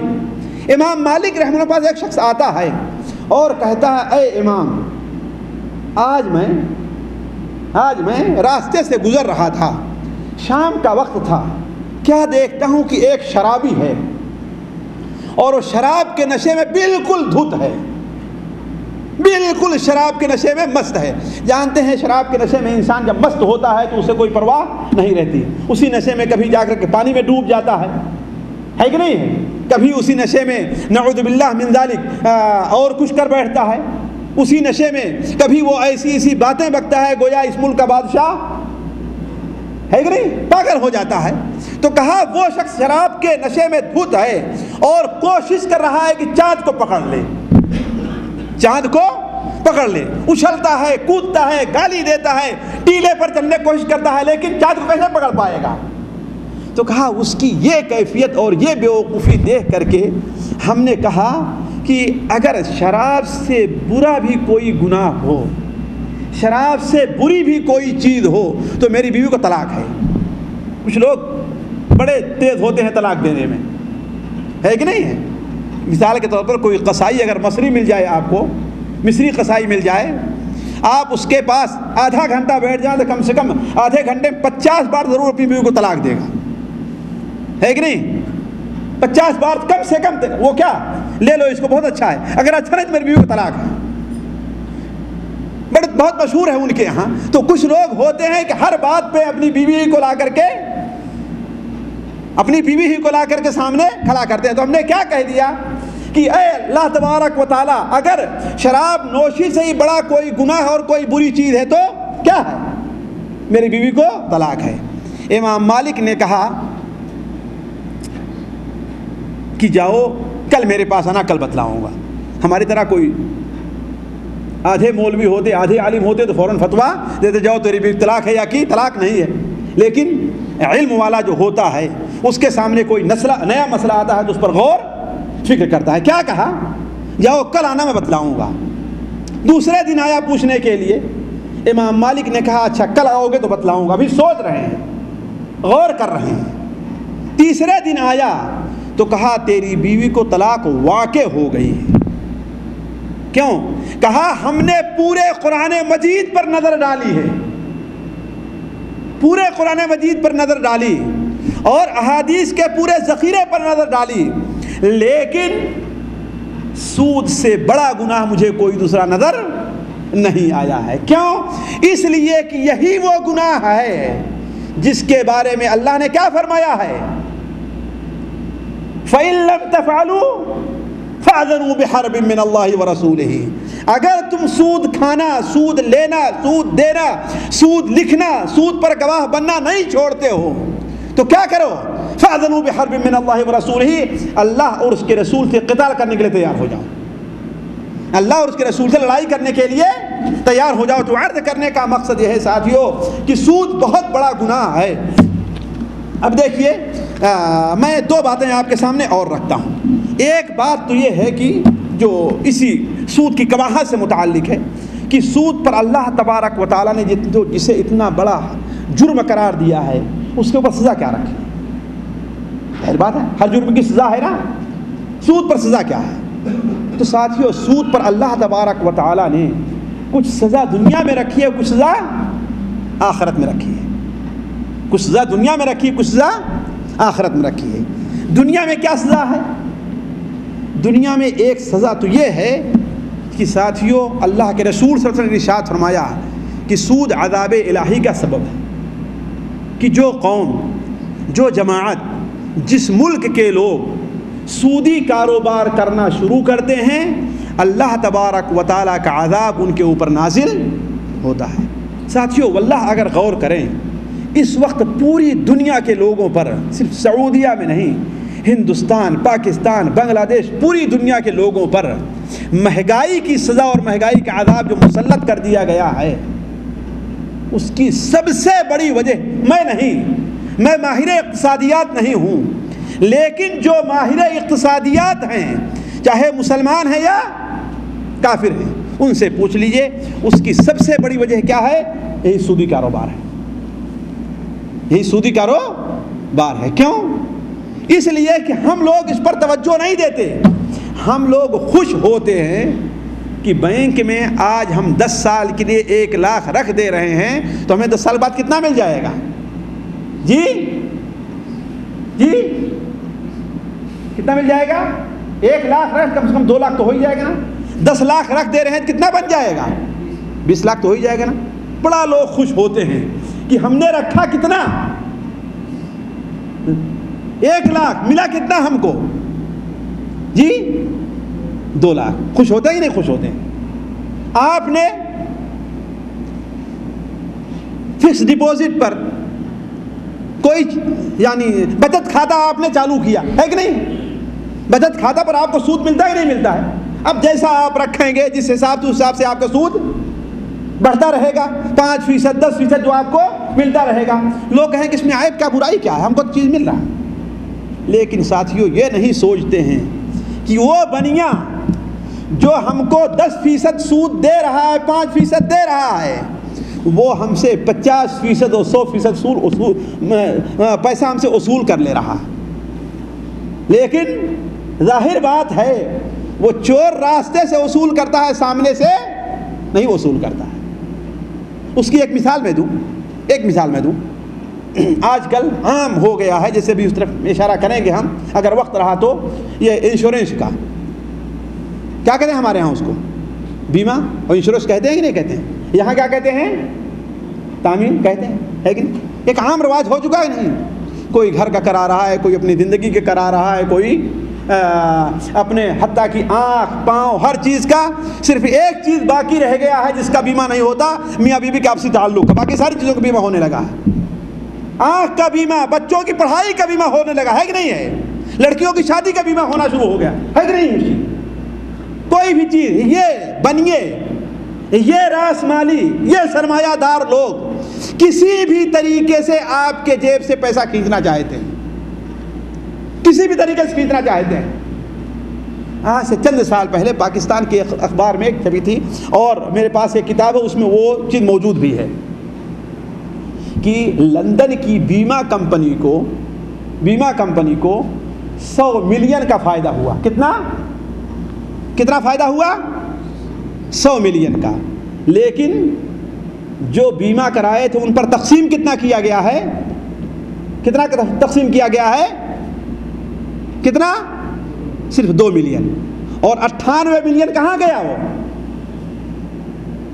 امام مالک رحمہ اللہ کے پاس ایک شخص آتا ہے اور کہتا ہے اے امام, آج میں راستے سے گزر رہا تھا, شام کا وقت تھا, کیا دیکھتا ہوں کہ ایک شرابی ہے اور وہ شراب کے نشے میں بالکل دھت ہے, بالکل شراب کے نشے میں مست ہے. جانتے ہیں شراب کے نشے میں انسان جب مست ہوتا ہے تو اسے کوئی پرواہ نہیں رہتی. اسی نشے میں کبھی جا کر کے پانی میں ڈوب جاتا ہے کہ نہیں ہے؟ کبھی اسی نشے میں نعوذ باللہ من ذالک اور کچھ کر بیٹھتا ہے. اسی نشے میں کبھی وہ ایسی باتیں بکتا ہے گویا اس ملک کا بادشاہ ہے کہ نہیں, پاگل ہو جاتا ہے. تو کہا وہ شخص شراب کے نشے میں دھت ہے اور کوشش کر رہا ہے کہ چاند کو پکڑ لے, اچھلتا ہے, کودتا ہے, گالی دیتا ہے, ٹیلے پر چلنے کی کوشش کرتا ہے, لیکن چاند کو کیسے پکڑ پائے گا؟ تو کہا اس کی یہ کیفیت اور یہ بیوقوفی دیکھ کر کے ہم نے کہا کہ اگر شراب سے برا بھی کوئی گناہ ہو شراب سے بری بھی کوئی چیز ہو تو میری بیوی کو طلاق ہے. کچھ لوگ بڑے تیز ہوتے ہیں طلاق دینے میں، ہے کہ نہیں ہے؟ مثال کے طور پر کوئی قصائی اگر مصری مل جائے، آپ کو مصری قصائی مل جائے، آپ اس کے پاس آدھا گھنٹہ بیٹھ جائیں تو کم سے کم آدھے گھنٹے میں 50 بار ضرور اپنی بیوی کو طلاق دے گا، ہے کہ نہیں؟ 50 بار کم سے کم. وہ کیا لے لو اس کو، بہت اچھا ہے، اگر اچھا نہیں تو میری بیوی کو طلاق ہے. بہت مشہور ہے ان کے یہاں. تو کچھ لوگ ہوتے ہیں کہ ہر بات پہ اپنی بیوی کو لا کر کے سامنے کھڑا کرتے ہیں. تو ہم نے کیا کہہ دیا کہ اے اللہ تبارک و تعالی، اگر شراب نوشی سے ہی بڑا کوئی گناہ اور کوئی بری چیز ہے تو کیا ہے؟ میری بیوی کو طلاق ہے. امام مالک نے کہا کہ جاؤ کل میرے پاس آنا، کل بتلاؤں گا. ہماری طرح کوئی آدھے مولوی ہوتے، آدھے عالم ہوتے تو فوراً فتویٰ دیتے، جاؤ تیری بیوی طلاق ہے یا کی طلاق نہیں ہے. لیکن علم والا جو ہوتا ہے اس کے سامنے کوئی نیا مسئلہ آتا ہے تو اس پر غور فکر کرتا ہے. کیا کہا؟ جاؤ کل آنا، میں بتلاؤں گا. دوسرے دن آیا پوچھنے کے لیے. امام مالک نے کہا اچھا کل آؤ گے تو بتلاؤں گا. ابھی سوچ رہے ہیں، غور کر رہے ہیں. تیسرے دن آیا تو کہا تیری بیوی کو طلاق واقع ہو گئی ہے. کیوں؟ کہا ہم نے پورے قرآن مجید پر نظر ڈالی ہے، پورے قرآن مجید پر نظر ڈالی اور احادیث کے پورے ذخیرے پر نظر ڈالی، لیکن سود سے بڑا گناہ مجھے کوئی دوسرا نظر نہیں آیا ہے. کیوں؟ اس لیے کہ یہی وہ گناہ ہے جس کے بارے میں اللہ نے کیا فرمایا ہے؟ فَإِن لَمْ تَفْعَلُوا فَأَذَنُوا بِحَرْبٍ مِّنَ اللَّهِ وَرَسُولِهِ. اگر تم سود کھانا، سود لینا، سود دینا، سود لکھنا، سود پر گواہ بننا نہیں چھوڑتے ہو تو کیا کرو؟ فَأَذَنُوا بِحَرْبٍ مِّنَ اللَّهِ وَرَسُولِهِ. اللہ اور اس کے رسول سے قتال کرنے کے لیے تیار ہو جاؤ. اللہ اور اس کے رسول سے لڑائی کرنے کے لیے تیار ہو جاؤ. تو عرض کرنے کا مقصد یہ ہے ساتھیوں کہ سود بہت بڑا گناہ ہے. اب دیکھیے میں دو باتیں آپ کے سامنے اور رکھتا ہوں. ایک بات تو یہ ہے کہ جو اسی سود کی قباحت سے متعلق ہے کہ سود پر اللہ تبارک و تعالیٰ نے جسے اتنا بڑا جرم قرار دیا ہے اس کے اوپر سزا کیا رکھی؟ ظاہر بات ہے ہر جرم کی سزا ہے نا، سود پر سزا کیا ہے؟ تو ساتھیوں سود پر اللہ تبارک و تعالیٰ نے کچھ سزا دنیا میں رکھی ہے، کچھ سزا آخرت میں رکھی ہے. کچھ سزا دنیا میں رکھی ہے، کچھ سزا آخرت میں رکھی ہے. دنیا میں کیا سزا ہے؟ دنیا میں ایک سزا تو یہ ہے کہ ساتھیوں اللہ کے رسول صلی اللہ علیہ وسلم نے ارشاد فرمایا کہ سود عذاب الہی کا سبب ہے. کہ جو قوم، جو جماعت، جس ملک کے لوگ سودی کاروبار کرنا شروع کرتے ہیں اللہ تبارک و تعالیٰ کا عذاب ان کے اوپر نازل ہوتا ہے. ساتھیوں واللہ اگر غور کریں اس وقت پوری دنیا کے لوگوں پر، صرف سعودیہ میں نہیں، ہندوستان، پاکستان، بنگلہ دیش، پوری دنیا کے لوگوں پر مہنگائی کی سزا اور مہنگائی کا عذاب جو مسلط کر دیا گیا ہے اس کی سب سے بڑی وجہ میں ماہر اقتصادیات نہیں ہوں، لیکن جو ماہر اقتصادیات ہیں چاہے مسلمان ہیں یا کافر ہیں ان سے پوچھ لیجئے اس کی سب سے بڑی وجہ کیا ہے؟ یہی سودی کاروبار ہے. یہی سودی کاروبار ہے. کیوں؟ اس لیے کہ ہم لوگ اس پر توجہ نہیں دیتے. ہم لوگ خوش ہوتے ہیں کہ بینک میں آج ہم 10 سال کے لیے 1 لاکھ رکھ دے رہے ہیں تو ہمیں 10 سال بعد کتنا مل جائے گا؟ جی کتنا مل جائے گا؟ 1 لاکھ رکھ کم سے کم 2 لاکھ تو ہو ہی جائے گا نا. 10 لاکھ رکھ دے رہے ہیں کتنا بن جائے گا؟ 20 لاکھ تو ہو ہی جائے گا نا. بڑا لوگ خوش ہوتے ہیں کہ ہم نے رکھا کتنا؟ 1 لاکھ ملا کتنا ہم کو؟ جی 2 لاکھ. خوش ہوتے ہی نہیں خوش ہوتے ہیں. آپ نے فکس ڈپوزٹ پر کوئی یعنی بچت کھاتا آپ نے چالو کیا ہے کہ نہیں؟ بچت کھاتا پر آپ کو سود ملتا ہی نہیں ملتا ہے. اب جیسا آپ رکھیں گے جس حساب سے آپ کا سود بڑھتا رہے گا. 5%، 10% جو آپ کو ملتا رہے گا. لوگ کہیں کہ اس میں عیب کیا، برائی کیا ہے، ہم کو چیز مل رہا ہے. لیکن ساتھیوں یہ نہیں سوچتے ہیں کہ وہ بنیاں، جو ہم کو 10% سود دے رہا ہے، 5% دے رہا ہے، وہ ہم سے 50% اور 100% پیسہ ہم سے اصول کر لے رہا ہے. لیکن ظاہر بات ہے وہ چور راستے سے وصول کرتا ہے، سامنے سے نہیں وصول کرتا ہے. اس کی ایک مثال میں دوں. آج کل عام ہو گیا ہے، جیسے بھی اس طرف اشارہ کریں گے ہم اگر وقت رہا تو، یہ انشورنس کا کیا کہتے ہیں ہمارے ہاں، اس کو بیمہ اور انشورنس کہتے ہیں کہ نہیں کہتے ہیں؟ یہاں کیا کہتے ہیں؟ تامین کہتے ہیں، ہے کہ نہیں؟ ایک عام رواج ہو چکا ہے. نہیں، کوئی گھر کا کرا رہا ہے، کوئی اپنی زندگی کے کرا رہا ہے، کوئی اپنے حتیٰ کہ آنکھ پاؤں ہر چیز کا. صرف ایک چیز باقی رہ گیا ہے جس کا بیمہ نہیں ہوتا، میاں بیوی کا آپسی تعلق کا. باقی ساری چیزوں کا بیمہ ہونے لگا ہے. آنکھ کا بیمہ، بچوں کی پڑھائی کا بیمہ ہونے لگا ہے کہ نہیں ہے؟ لڑکیوں کی شادی کا بیمہ ہونا شروع ہو گیا ہے کہ نہیں؟ کوئی بھی چیز، یہ بنیے، یہ راس مالی، یہ سرمایہ دار لوگ کسی بھی طریقے سے آپ کے جیب سے پیسہ کھینچنا چاہتے ہیں، کسی بھی طریقے سے کھینچنا چاہتے ہیں. آج سے چند سال پہلے پاکستان کے اخبار میں ایک چھپی تھی، اور میرے پاس ایک کتاب ہے، اس میں وہ چیز موجود بھی ہے کہ لندن کی بیمہ کمپنی کو 100 ملین کا فائدہ ہوا. کتنا فائدہ ہوا؟ 100 ملین کا. لیکن جو بیمہ کرائے تھے ان پر تقسیم کتنا کیا گیا ہے؟ کتنا تقسیم کیا گیا ہے؟ کتنا؟ صرف 2 ملین. اور 98 ملین کہاں گیا؟ وہ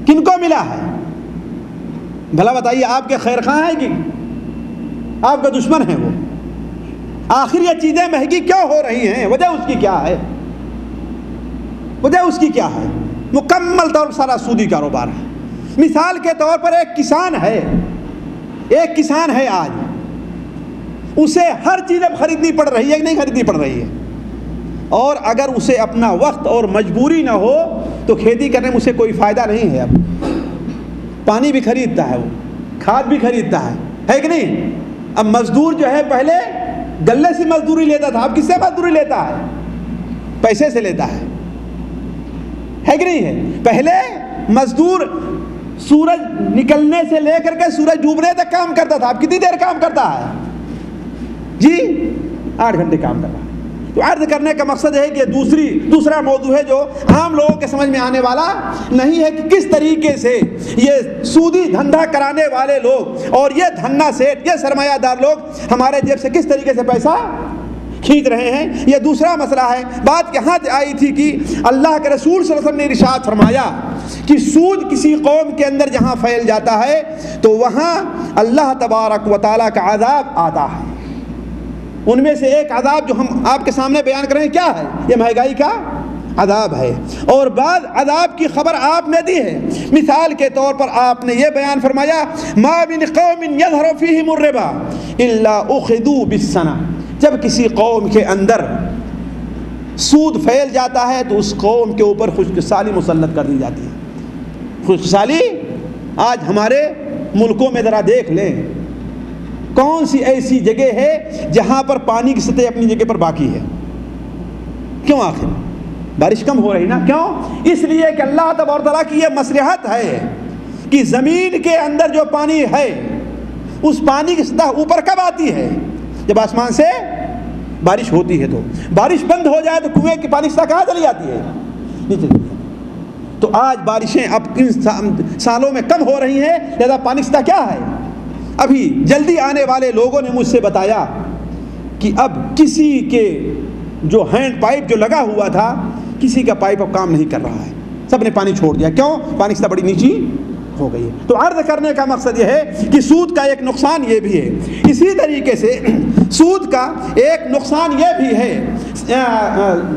کن کو ملا ہے؟ بھلا بتائیے، آپ کے خیر خواہ ہیں کہ آپ کا دشمن ہے وہ؟ آخر یہ چیزیں مہنگی کیوں ہو رہی ہیں؟ وجہ اس کی کیا ہے؟ مکمل طور پر سارا سودی کاروبار ہے. مثال کے طور پر ایک کسان ہے آج، اسے ہر چیز اب خریدنی پڑ رہی ہے کہ نہیں خریدنی پڑ رہی ہے؟ اور اگر اسے اپنا وقت اور مجبوری نہ ہو تو کھیتی کرنے میں اسے کوئی فائدہ نہیں ہے. اب پانی بھی خریدتا ہے، وہ کھاد بھی خریدتا ہے کہ نہیں؟ اب مزدور جو ہے پہلے گلے سے مزدوری لیتا تھا، اب کس سے مزدوری لیتا ہے؟ پیسے سے لیتا ہے کہ نہیں ہے؟ پہلے مزدور سورج نکلنے سے لے کر کے سورج ڈوبنے تک کام کرتا تھا، اب کتنی دیر کام کرتا ہے؟ جی 8 گھنٹے کام کر رہا ہے. تو عرض کرنے کا مقصد ہے کہ دوسرا موضوع ہے جو عام لوگوں کے سمجھ میں آنے والا نہیں ہے، کہ کس طریقے سے یہ سودی دھندا کرانے والے لوگ اور یہ دھنا سیٹ، یہ سرمایہ دار لوگ ہمارے جیب سے کس طریقے سے پیسہ کھینچ رہے ہیں. یہ دوسرا مسئلہ ہے. بات یہاں آئی تھی کہ اللہ کے رسول صلی اللہ علیہ وسلم نے ارشاد فرمایا کہ سود کسی قوم کے اندر جہاں پھیل جاتا ہے تو وہاں اللہ تبارک و تعالیٰ کا عذاب آتا ہے. ان میں سے ایک عذاب جو ہم آپ کے سامنے بیان کریں کیا ہے؟ یہ مہنگائی کا عذاب ہے. اور بعض عذاب کی خبر آپ نے دی ہے. مثال کے طور پر آپ نے یہ بیان فرمایا ما من قوم یظہر فیہم الربا الا اخذوا بالسنہ. جب کسی قوم کے اندر سود پھیل جاتا ہے تو اس قوم کے اوپر خشکسالی مسلط کر دی جاتی ہے. خشکسالی آج ہمارے ملکوں میں ذرا دیکھ لیں، کون سی ایسی جگہ ہے جہاں پر پانی کی سطح اپنی جگہ پر باقی ہے؟ کیوں؟ آخر بارش کم ہو رہی نا. کیوں؟ اس لیے کہ اللہ تبارک و تعالیٰ کی یہ مصلحت ہے کہ زمین کے اندر جو پانی ہے اس پانی کی سطح اوپر کب آتی ہے؟ جب آسمان سے بارش ہوتی ہے. تو بارش بند ہو جائے تو کنویں کی پانی سطح کہاں چلی جاتی ہے؟ نیچے. تو آج بارشیں اب ان سالوں میں کم ہو رہی ہیں، لہذا پانی سطح کیا ہے؟ ابھی جلدی آنے والے لوگوں نے مجھ سے بتایا کہ اب کسی کے جو ہینڈ پائپ جو لگا ہوا تھا، کسی کا پائپ اب کام نہیں کر رہا ہے، سب نے پانی چھوڑ دیا. کیوں؟ پانی سطح بڑی نیچی ہو گئی ہے. تو عرض کرنے کا مقصد یہ ہے کہ سود کا ایک نقصان یہ بھی ہے. اسی طریقے سے سود کا ایک نقصان یہ بھی ہے،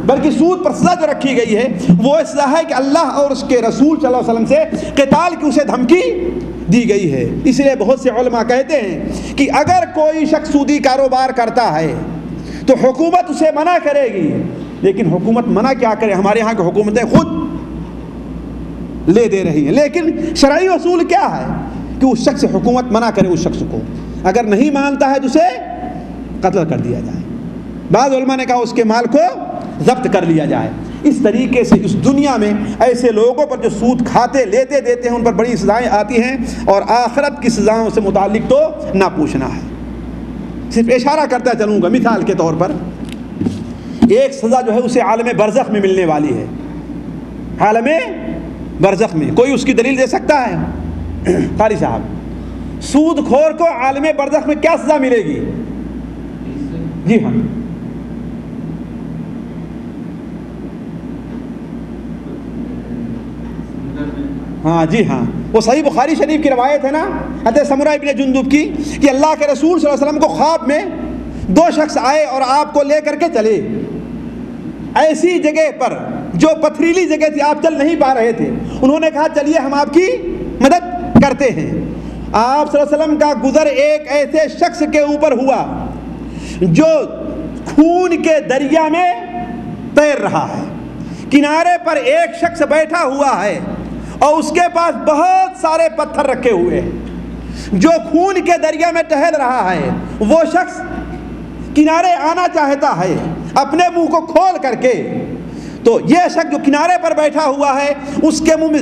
بلکہ سود پر سزا جو رکھی گئی ہے وہ سزا ہے کہ اللہ اور اس کے رسول صلی اللہ علیہ وسلم سے قتال کی اسے دھمکی دی گئی ہے. اس لیے بہت سے علماء کہتے ہیں کہ اگر کوئی شخص سودی کاروبار کرتا ہے تو حکومت اسے منع کرے گی. لیکن حکومت منع کیا کرے؟ ہمارے یہاں کی حکومتیں خود لے دے رہی ہیں. لیکن شرعی اصول کیا ہے کہ اس شخص سے حکومت منع کرے، اس شخص کو اگر نہیں مانتا ہے تو اسے قتل کر دیا جائے. بعض علماء نے کہا اس کے مال کو ضبط کر لیا جائے۔ اس طریقے سے اس دنیا میں ایسے لوگوں پر جو سود کھاتے لیتے دیتے ہیں ان پر بڑی سزائیں آتی ہیں، اور آخرت کی سزاؤں سے متعلق تو نہ پوچھنا ہے۔ صرف اشارہ کرتا چلوں گا، مثال کے طور پر ایک سزا جو ہے اسے عالم برزخ میں ملنے والی ہے۔ عالم برزخ میں کوئی اس کی دلیل دے سکتا ہے؟ قاری صاحب، سود خور کو عالم برزخ میں کیا سزا ملے گی؟ جی ہاں، ہاں جی ہاں، وہ صحیح بخاری شریف کی روایت ہے نا، حضرت سمرہ ابن جندب کی، کہ اللہ کے رسول صلی اللہ علیہ وسلم کو خواب میں دو شخص آئے اور آپ کو لے کر کے چلے ایسی جگہ پر جو پتھریلی جگہ تھی، آپ چل نہیں پا رہے تھے۔ انہوں نے کہا چلیے ہم آپ کی مدد کرتے ہیں۔ آپ صلی اللہ علیہ وسلم کا گزر ایک ایسے شخص کے اوپر ہوا جو خون کے دریا میں تیر رہا ہے، کنارے پر ایک شخص بیٹھا ہوا ہے اور اس کے پاس بہت سارے پتھر رکھے ہوئے ہیں۔ جو خون کے دریا میں ٹہل رہا ہے وہ شخص کنارے آنا چاہتا ہے اپنے منہ کو کھول کر کے، تو یہ شخص جو کنارے پر بیٹھا ہوا ہے اس کے منہ میں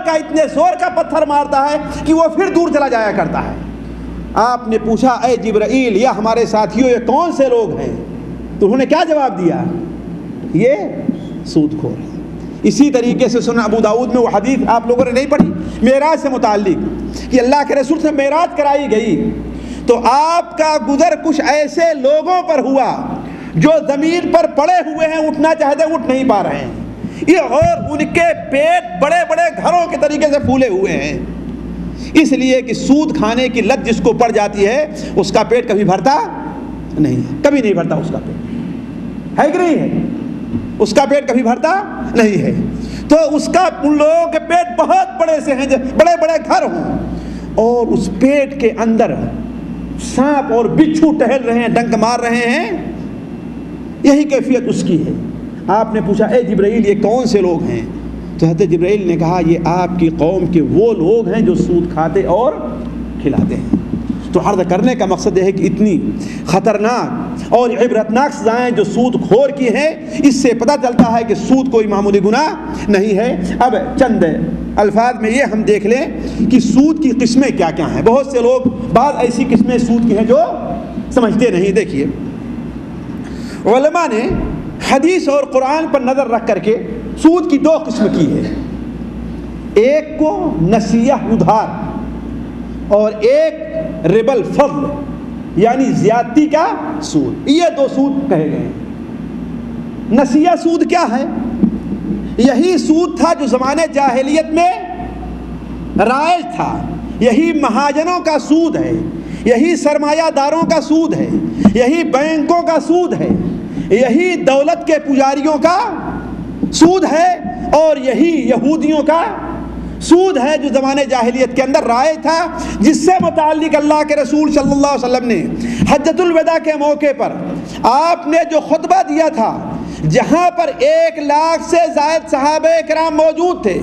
اتنے زور کا پتھر مارتا ہے کہ وہ پھر دور چلا جایا کرتا ہے۔ آپ نے پوچھا اے جبرائیل یا ہمارے ساتھیوں یہ کون سے لوگ ہیں؟ تو انہوں نے کیا جواب دیا؟ یہ سود خور ہے۔ اسی طریقے سے سنن ابو داؤد میں وہ حدیث آپ لوگوں نے نہیں پڑھی معراج سے متعلق، کہ اللہ کے رسول سے معراج کرائی گئی تو آپ کا گزر کچھ ایسے لوگوں پر ہوا جو زمین پر پڑے ہوئے ہیں، اٹھنا چاہتے ہیں اٹھ نہیں پا رہے ہیں، یہ اور ان کے پیٹ بڑے بڑے گھروں کے طریقے سے پھولے ہوئے ہیں، اس لیے کہ سود کھانے کی لت جس کو پڑ جاتی ہے اس کا پیٹ کبھی بھرتا نہیں ہے، کبھی نہیں بھرتا اس کا پیٹ، ہے کہ نہیں ہے؟ اس کا پیٹ کبھی بھرتا نہیں ہے۔ تو اس کا ان لوگوں کے پیٹ بہت بڑے سے ہیں، بڑے بڑے گھر ہوں، اور اس پیٹ کے اندر سانپ اور بچھو ٹہل رہے ہیں، ڈنک مار رہے ہیں، یہی کیفیت اس کی ہے۔ آپ نے پوچھا اے جبرائیل یہ کون سے لوگ ہیں؟ تو حضرت جبرائیل نے کہا یہ آپ کی قوم کے وہ لوگ ہیں جو سود کھاتے اور کھلاتے ہیں۔ تو عرض کرنے کا مقصد یہ ہے کہ اتنی خطرناک اور عبرتناک سزائیں جو سود خور کی ہیں، اس سے پتہ چلتا ہے کہ سود کوئی معمولی گناہ نہیں ہے۔ اب چند الفاظ میں یہ ہم دیکھ لیں کہ سود کی قسمیں کیا کیا ہیں۔ بہت سے لوگ بعض ایسی قسمیں سود کی ہیں جو سمجھتے نہیں۔ دیکھیے علماء نے حدیث اور قرآن پر نظر رکھ کر کے سود کی دو قسم کی ہے، ایک کو نسیہ ادھار اور ایک ربا الفضل یعنی زیادتی کا سود، یہ دو سود کہے گئے ہیں۔ نسیہ سود کیا ہے؟ یہی سود تھا جو زمانے جاہلیت میں رائج تھا، یہی مہاجنوں کا سود ہے، یہی سرمایہ داروں کا سود ہے، یہی بینکوں کا سود ہے، یہی دولت کے پجاریوں کا سود ہے، اور یہی یہودیوں کا سود ہے جو زمانے جاہلیت کے اندر رائج تھا، جس سے متعلق اللہ کے رسول صلی اللہ علیہ وسلم نے حجۃ الوداع کے موقع پر آپ نے جو خطبہ دیا تھا، جہاں پر 1,00,000 سے زائد صحابہ کرام موجود تھے،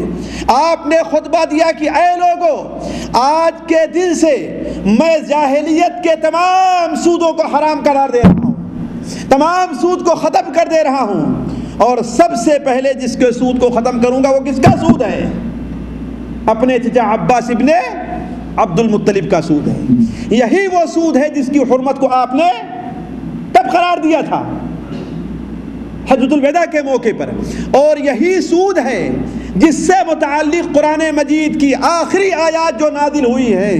آپ نے خطبہ دیا کہ اے لوگو، آج کے دن سے میں جاہلیت کے تمام سودوں کو حرام قرار دے رہا ہوں، تمام سود کو ختم کر دے رہا ہوں، اور سب سے پہلے جس کے سود کو ختم کروں گا وہ کس کا سود ہے؟ اپنے چچا عباس ابن عبد المطلب کا سود ہے۔ یہی وہ سود ہے جس کی حرمت کو آپ نے کب قرار دیا تھا؟ حجۃ الوداع کے موقع پر۔ اور یہی سود ہے جس سے متعلق قرآن مجید کی آخری آیات جو نازل ہوئی ہیں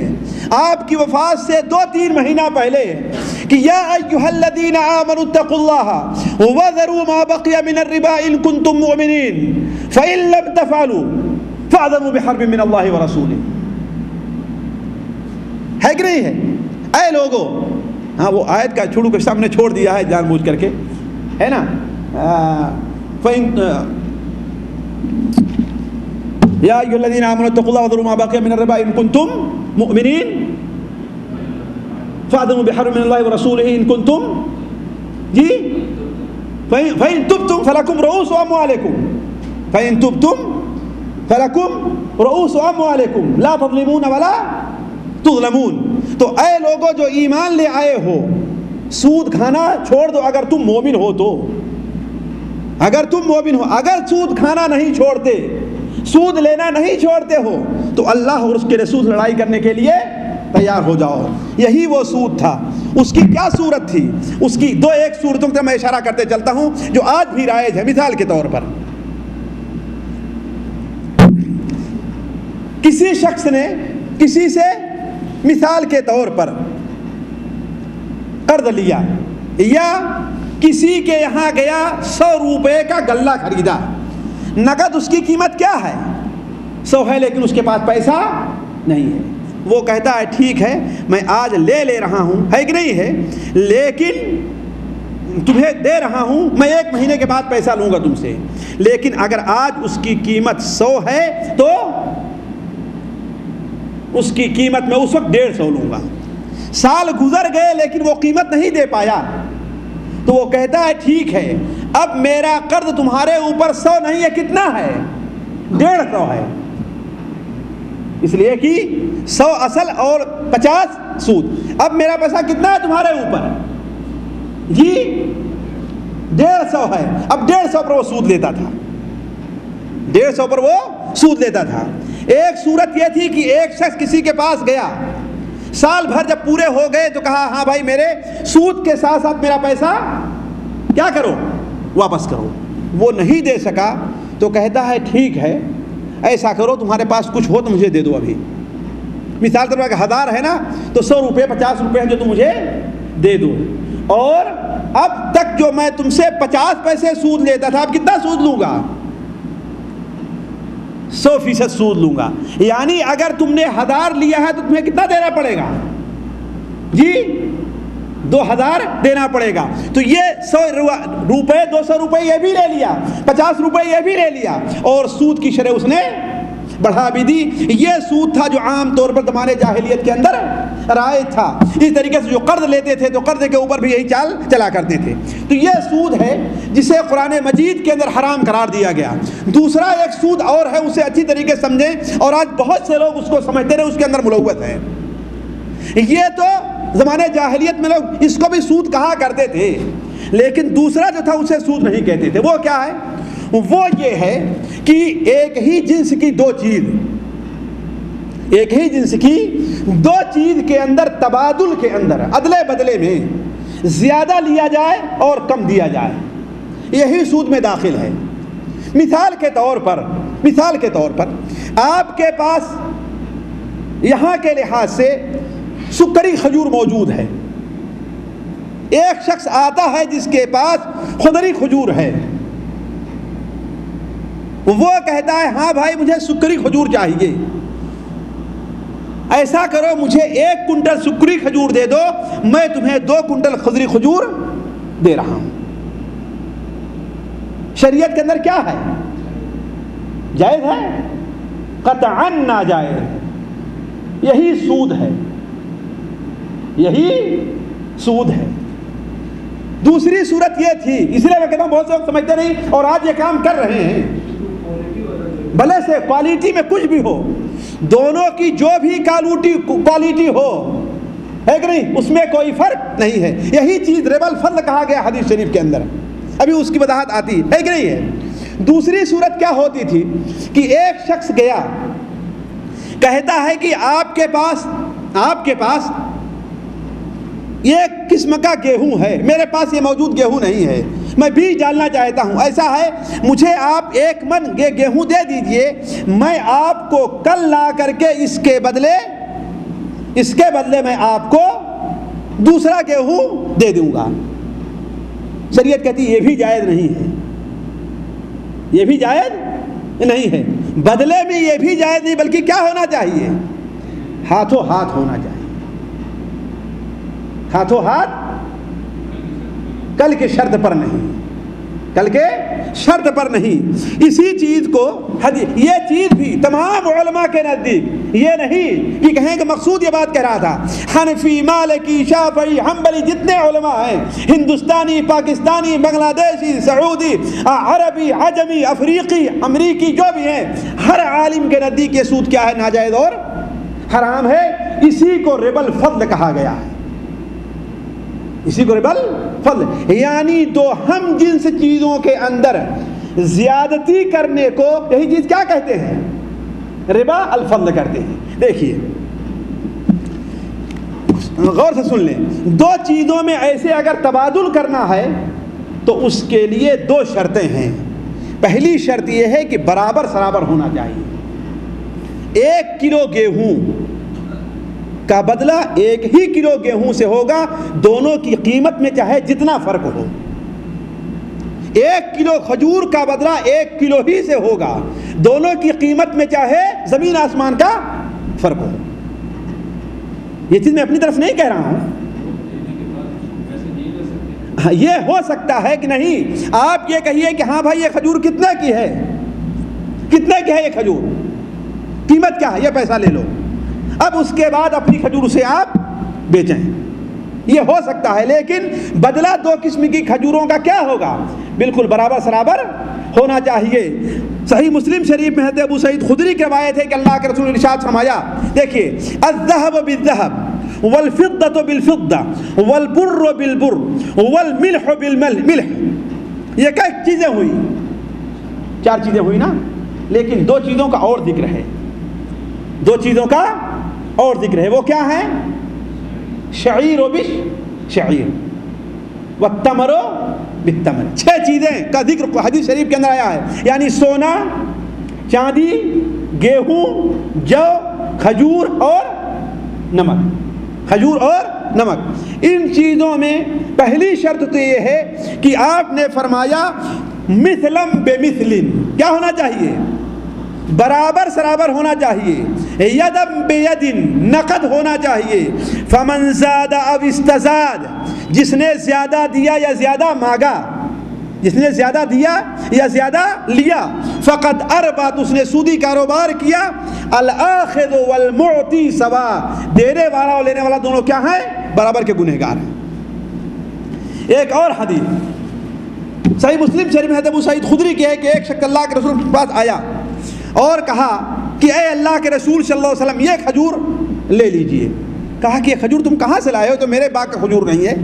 آپ کی وفات سے 2-3 مہینہ پہلے، کہ یا ایھا الذین آمنوا اتقوا اللہ وذروا ما بقی من الربا ان کنتم مؤمنین فإن لم تفعلوا فاعذروا بحرب من اللہ ورسولہ، ہے کہ نہیں ہے؟ اے لوگو، ہاں وہ آیت کا چھوڑو کے سامنے چھوڑ دیا ہے جان بوجھ کر کے، ہے نا؟ یا ایھا الذین آمنوا اتقوا اللہ وذروا ما بقی من الربا ان کنتم مؤمنین فاعذروا بحرب من اللہ ورسولہ ان کنتم جی فإن تبتم فلکم رؤوس اموالکم فإن تبتم فلکم رؤوس اموالکم لا تظلمون ولا تظلمون۔ تو اے لوگوں جو ایمان لے آئے ہو، سود کھانا چھوڑ دو اگر تم مومن ہو تو، اگر تم مومن ہو، اگر سود کھانا نہیں چھوڑتے، سود لینا نہیں چھوڑتے ہو، تو اللہ اور اس کے رسول لڑائی کرنے کے لیے تیار ہو جاؤ۔ یہی وہ سود تھا۔ اس کی کیا صورت تھی؟ اس کی دو ایک صورتوں کا میں اشارہ کرتے چلتا ہوں جو آج بھی رائج ہے۔ مثال کے طور پر کسی شخص نے کسی سے مثال کے طور پر قرض لیا، یا کسی کے یہاں گیا 100 روپے کا غلہ خریدا، نقد اس کی قیمت کیا ہے؟ 100 ہے، لیکن اس کے پاس پیسہ نہیں ہے۔ وہ کہتا ہے ٹھیک ہے میں آج لے رہا ہوں، ہے کہ نہیں ہے، لیکن تمہیں دے رہا ہوں، میں 1 مہینے کے بعد پیسہ لوں گا تم سے، لیکن اگر آج اس کی قیمت 100 ہے تو اس کی قیمت میں اس وقت 150 لوں گا۔ سال گزر گئے لیکن وہ قیمت نہیں دے پایا، تو وہ کہتا ہے ٹھیک ہے اب میرا قرض تمہارے اوپر 100 نہیں ہے، کتنا ہے؟ 150 ہے، اس لیے کہ 100 اصل اور 50 سود۔ اب میرا پیسہ کتنا ہے تمہارے اوپر؟ جی 150 ہے۔ اب 150 پر وہ سود لیتا تھا، 150 پر وہ سود لیتا تھا۔ ایک صورت یہ تھی کہ ایک شخص کسی کے پاس گیا، سال بھر جب پورے ہو گئے تو کہا ہاں بھائی میرے سود کے ساتھ ساتھ میرا پیسہ کیا کرو؟ واپس کرو۔ وہ نہیں دے سکا تو کہتا ہے ٹھیک ہے ایسا کرو تمہارے پاس کچھ ہو تو مجھے دے دو ابھی۔ مثال کے طور پر 1000 ہے نا تو 100 روپے 50 روپے ہیں جو تم مجھے دے دو، اور اب تک جو میں تم سے 50 پیسے سود لیتا تھا اب کتنا سود لوں گا؟ 100% سود لوں گا۔ یعنی اگر تم نے 1000 لیا ہے تو تمہیں کتنا دینا پڑے گا؟ جی 2000 دینا پڑے گا۔ تو یہ 100 روپے 200 روپے یہ بھی لے لیا، 50 روپے یہ بھی لے لیا، اور سود کی شرح اس نے بڑھا بھی دی۔ یہ سود تھا جو عام طور پر زمانے جاہلیت کے اندر رائج تھا۔ اس طریقے سے جو قرض لیتے تھے تو قرض کے اوپر بھی یہی چال چلا کرتے تھے۔ تو یہ سود ہے جسے قرآن مجید کے اندر حرام قرار دیا گیا۔ دوسرا ایک سود اور ہے، اسے اچھی طریقے سے سمجھیں، اور آج بہت سے لوگ اس کو سمجھتے رہے، اس کے اندر ملوث ہے۔ یہ تو زمانے جاہلیت میں لوگ اس کو بھی سود کہا کرتے تھے، لیکن دوسرا جو تھا اسے سود نہیں کہتے تھے۔ وہ کیا ہے؟ وہ یہ ہے کہ ایک ہی جنس کی دو چیز، ایک ہی جنس کی دو چیز کے اندر تبادل کے اندر عدلے بدلے میں زیادہ لیا جائے اور کم دیا جائے، یہی سود میں داخل ہے۔ مثال کے طور پر آپ کے پاس یہاں کے لحاظ سے سکری کھجور موجود ہے، ایک شخص آتا ہے جس کے پاس خضری کھجور ہے، وہ کہتا ہے ہاں بھائی مجھے سکری کھجور چاہیے، ایسا کرو مجھے 1 کنٹل سکری کھجور دے دو، میں تمہیں 2 کنٹل خضری کھجور دے رہا ہوں۔ شریعت کے اندر کیا ہے؟ جائز ہے؟ قطعاً ناجائز۔ یہی سود ہے، یہی سود ہے۔ دوسری صورت یہ تھی، اس لیے میں کہتا ہوں بہت سے لوگ سمجھتے نہیں اور آج یہ کام کر رہے ہیں، بھلے سے کوالٹی میں کچھ بھی ہو، دونوں کی جو بھی کوالٹی ہو، ہے کہ نہیں، اس میں کوئی فرق نہیں ہے۔ یہی چیز ربا الفضل کہا گیا حدیث شریف کے اندر، ابھی اس کی وضاحت آتی ہے کہ نہیں ہے۔ دوسری صورت کیا ہوتی تھی کہ ایک شخص گیا کہتا ہے کہ آپ کے پاس ایک قسم کا گیہوں ہے، میرے پاس یہ موجود گیہوں نہیں ہے، میں بیج ڈالنا چاہتا ہوں، ایسا ہے مجھے آپ 1 من گیہوں دے دیجئے، میں آپ کو کل لا کر کے اس کے بدلے میں آپ کو دوسرا گیہوں دے دوں گا۔ شریعت کہتی یہ بھی جائز نہیں ہے، یہ بھی جائز نہیں ہے، بدلے میں یہ بھی جائز نہیں، بلکہ کیا ہونا چاہیے؟ ہاتھوں ہاتھ ہونا چاہیے، ہاتھوں ہاتھ، کل کے شرط پر نہیں، کل کے شرط پر نہیں۔ اسی چیز کو یہ چیز بھی تمام علماء کے نزدیک یہ نہیں کہ کہیں کہ مقصود یہ بات کہہ رہا تھا، حنفی، مالکی، شافعی، حنبلی جتنے علماء ہیں، ہندوستانی، پاکستانی، بنگلہ دیشی، سعودی، عربی، عجمی، افریقی، امریکی، جو بھی ہیں، ہر عالم کے نزدیک یہ سود کیا ہے؟ ناجائز اور حرام ہے۔ اسی کو ربا الفضل کہا گیا ہے، اسی کو ربا الفضل، یعنی دو ہم جنس چیزوں کے اندر زیادتی کرنے کو یہی چیز کیا کہتے ہیں؟ ربا الفضل کرتے ہیں۔ دیکھیے غور سے سن لیں، دو چیزوں میں ایسے اگر تبادل کرنا ہے تو اس کے لیے دو شرطیں ہیں۔ پہلی شرط یہ ہے کہ برابر سرابر ہونا چاہیے۔ 1 کلو گیہوں کا بدلہ 1 ہی کلو گیہوں سے ہوگا، دونوں کی قیمت میں چاہے جتنا فرق ہو۔ 1 کلو کھجور کا بدلہ 1 کلو ہی سے ہوگا، دونوں کی قیمت میں چاہے زمین آسمان کا فرق ہو۔ یہ چیز میں اپنی طرف نہیں کہہ رہا ہوں، یہ ہو سکتا ہے کہ نہیں آپ یہ کہیے کہ ہاں بھائی یہ کھجور کتنے کی ہے، کتنے کی ہے یہ کھجور، قیمت کیا ہے، یہ پیسہ لے لو، اب اس کے بعد اپنی کھجور اسے آپ بیچیں، یہ ہو سکتا ہے۔ لیکن بدلہ دو قسم کی کھجوروں کا کیا ہوگا؟ بالکل برابر سرابر ہونا چاہیے۔ صحیح مسلم شریف میں حضرت ابو سعید خدری کی روایت ہے کہ اللہ کے رسول نے ارشاد فرمایا، دیکھیے الذهب بالذهب والفضة بالفضة والبر بالبر والملح بالملح، یہ کیا چیزیں ہوئی؟ 4 چیزیں ہوئی نا، لیکن 2 چیزوں کا اور ذکر ہے، 2 چیزوں کا اور ذکر ہے، وہ کیا ہے؟ شعیر و بالشعیر والتمر بالتمر، 6 چیزیں کا ذکر حدیث شریف کے اندر آیا ہے، یعنی سونا، چاندی، گیہوں، جو، کھجور اور نمک، کھجور اور نمک۔ ان چیزوں میں پہلی شرط تو یہ ہے کہ آپ نے فرمایا مثلم بمثل، کیا ہونا چاہیے؟ برابر سرابر ہونا چاہیے، یدم بید، نقد ہونا چاہیے۔ فمن زاد او استزاد، جس نے زیادہ دیا یا زیادہ مانگا، جس نے زیادہ دیا یا زیادہ لیا، فقد اربت، اس نے سودی کاروبار کیا۔ الاخذ والمعطی سوا، دینے والا اور لینے والا دونوں کیا ہیں؟ برابر کے گنہگار ہیں۔ ایک اور حدیث صحیح مسلم شریف میں حضرت ابو سعید خدری کی ہے کہ ایک شخص اللہ کے رسول کے پاس آیا اور کہا کہ اے اللہ کے رسول صلی اللہ علیہ وسلم یہ کھجور لے لیجئے۔ کہا کہ یہ کھجور تم کہاں سے لائے ہو؟ تو میرے باغ کا کھجور نہیں ہے،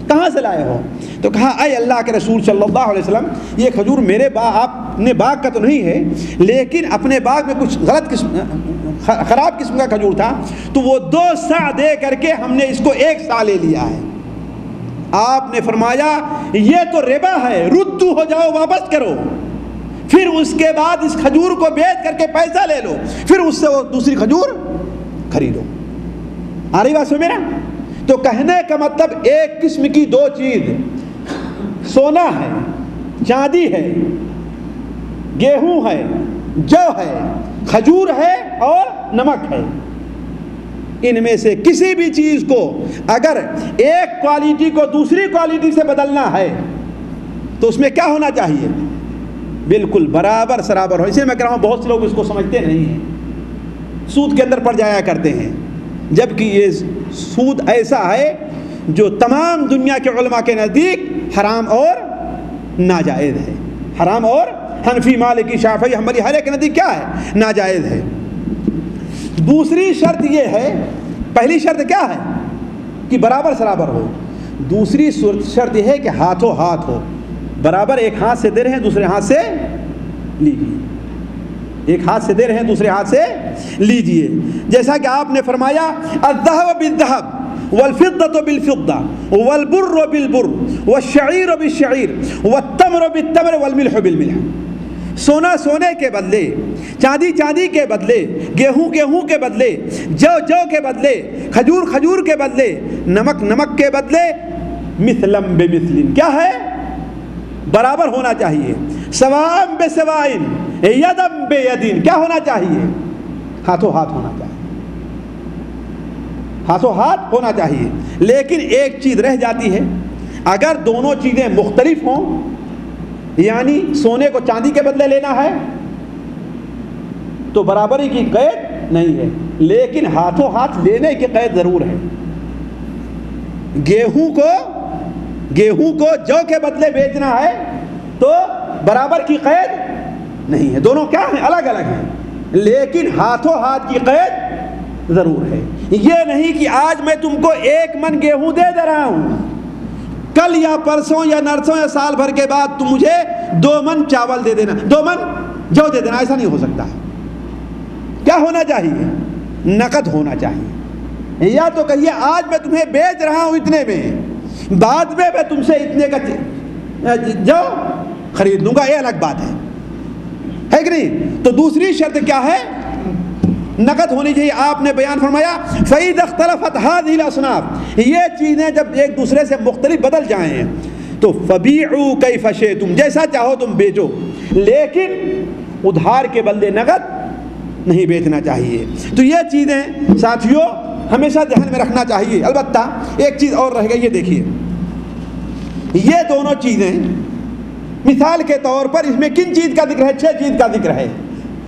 کہاں سے لائے ہو؟ تو کہا اے اللہ کے رسول صلی اللہ علیہ وسلم یہ کھجور میرے باغ، آپ نے باغ کا تو نہیں ہے، لیکن اپنے باغ میں کچھ غلط قسم، خراب قسم کا کھجور تھا، تو وہ 2 سا دے کر کے ہم نے اس کو 1 سا لے لیا ہے۔ آپ نے فرمایا یہ تو ربا ہے، ردو ہو جاؤ، واپس کرو، پھر اس کے بعد اس کھجور کو بیچ کر کے پیسہ لے لو، پھر اس سے وہ دوسری کھجور خریدو۔ آ رہی بات سمجھ میرا؟ تو کہنے کا مطلب ایک قسم کی 2 چیز، سونا ہے، چاندی ہے، گیہوں ہے، جو ہے، کھجور ہے اور نمک ہے، ان میں سے کسی بھی چیز کو اگر ایک کوالٹی کو دوسری کوالٹی سے بدلنا ہے تو اس میں کیا ہونا چاہیے؟ بالکل برابر سرابر ہو۔ اسے میں کہہ رہا ہوں بہت سے لوگ اس کو سمجھتے نہیں ہیں، سود کے اندر پڑ جایا کرتے ہیں، جبکہ یہ سود ایسا ہے جو تمام دنیا کے علماء کے نزدیک حرام اور ناجائز ہے، حرام اور حنفی، مالکی، شافعی، حنبلی، ہر ایک کے نزدیک کیا ہے؟ ناجائز ہے۔ دوسری شرط یہ ہے، پہلی شرط کیا ہے؟ کہ برابر سرابر ہو، دوسری شرط یہ ہے کہ ہاتھوں ہاتھ ہو، برابر ایک ہاتھ سے دے رہے ہیں دوسرے ہاتھ سے لیجیے، ایک ہاتھ سے دے رہے ہیں دوسرے ہاتھ سے لیجیے۔ جیسا کہ آپ نے فرمایا الذهب بالذهب والفضة بالفضة والبر بالبر والشعير بالشعير والتمر بالتمر والملح بالملح، سونا سونے کے بدلے، چاندی چاندی کے بدلے، گیہوں گیہوں کے بدلے، جو کے بدلے، کھجور کھجور کے بدلے، نمک نمک کے بدلے، مثلم بمثل، کیا ہے؟ برابر ہونا چاہیے، سوام بسوائن، یدم بیدین، کیا ہونا چاہیے؟ ہاتھوں ہاتھ ہونا چاہیے، ہاتھوں ہاتھ ہونا چاہیے۔ لیکن ایک چیز رہ جاتی ہے، اگر دونوں چیزیں مختلف ہوں، یعنی سونے کو چاندی کے بدلے لینا ہے تو برابری کی قید نہیں ہے، لیکن ہاتھوں ہاتھ لینے کی قید ضرور ہے۔ گیہوں کو جو کے بدلے بیچنا ہے تو برابر کی قید نہیں ہے، دونوں کیا ہیں؟ الگ الگ ہیں، لیکن ہاتھوں ہاتھ کی قید ضرور ہے۔ یہ نہیں کہ آج میں تم کو 1 من گیہوں دے رہا ہوں، کل یا پرسوں یا نرسوں یا سال بھر کے بعد تم مجھے 2 من چاول دے دینا، 2 من جو دے دینا، ایسا نہیں ہو سکتا ہے۔ کیا ہونا چاہیے؟ نقد ہونا چاہیے، یا تو کہیے آج میں تمہیں بیچ رہا ہوں اتنے میں، بعد میں تم سے اتنے کا جو خرید لوں گا، یہ الگ بات ہے کہ نہیں؟ تو دوسری شرط کیا ہے؟ نقد ہونی چاہیے۔ آپ نے بیان فرمایا فَإِذَا اخْتَلَفَتْ هَذِهِ الْأَصْنَافُ، یہ چیزیں جب ایک دوسرے سے مختلف بدل جائیں تو فَبِيعُوا كَيْفَ شِئْتُم، جیسا چاہو تم بیچو، لیکن ادھار کے بدلے نقد نہیں بیچنا چاہیے۔ تو یہ چیزیں ساتھیوں ہمیشہ ذہن میں رکھنا چاہیے۔ البتہ ایک چیز اور رہ گئی، یہ دیکھیے، یہ دونوں چیزیں مثال کے طور پر اس میں کن چیز کا ذکر ہے؟ 6 چیز کا ذکر ہے،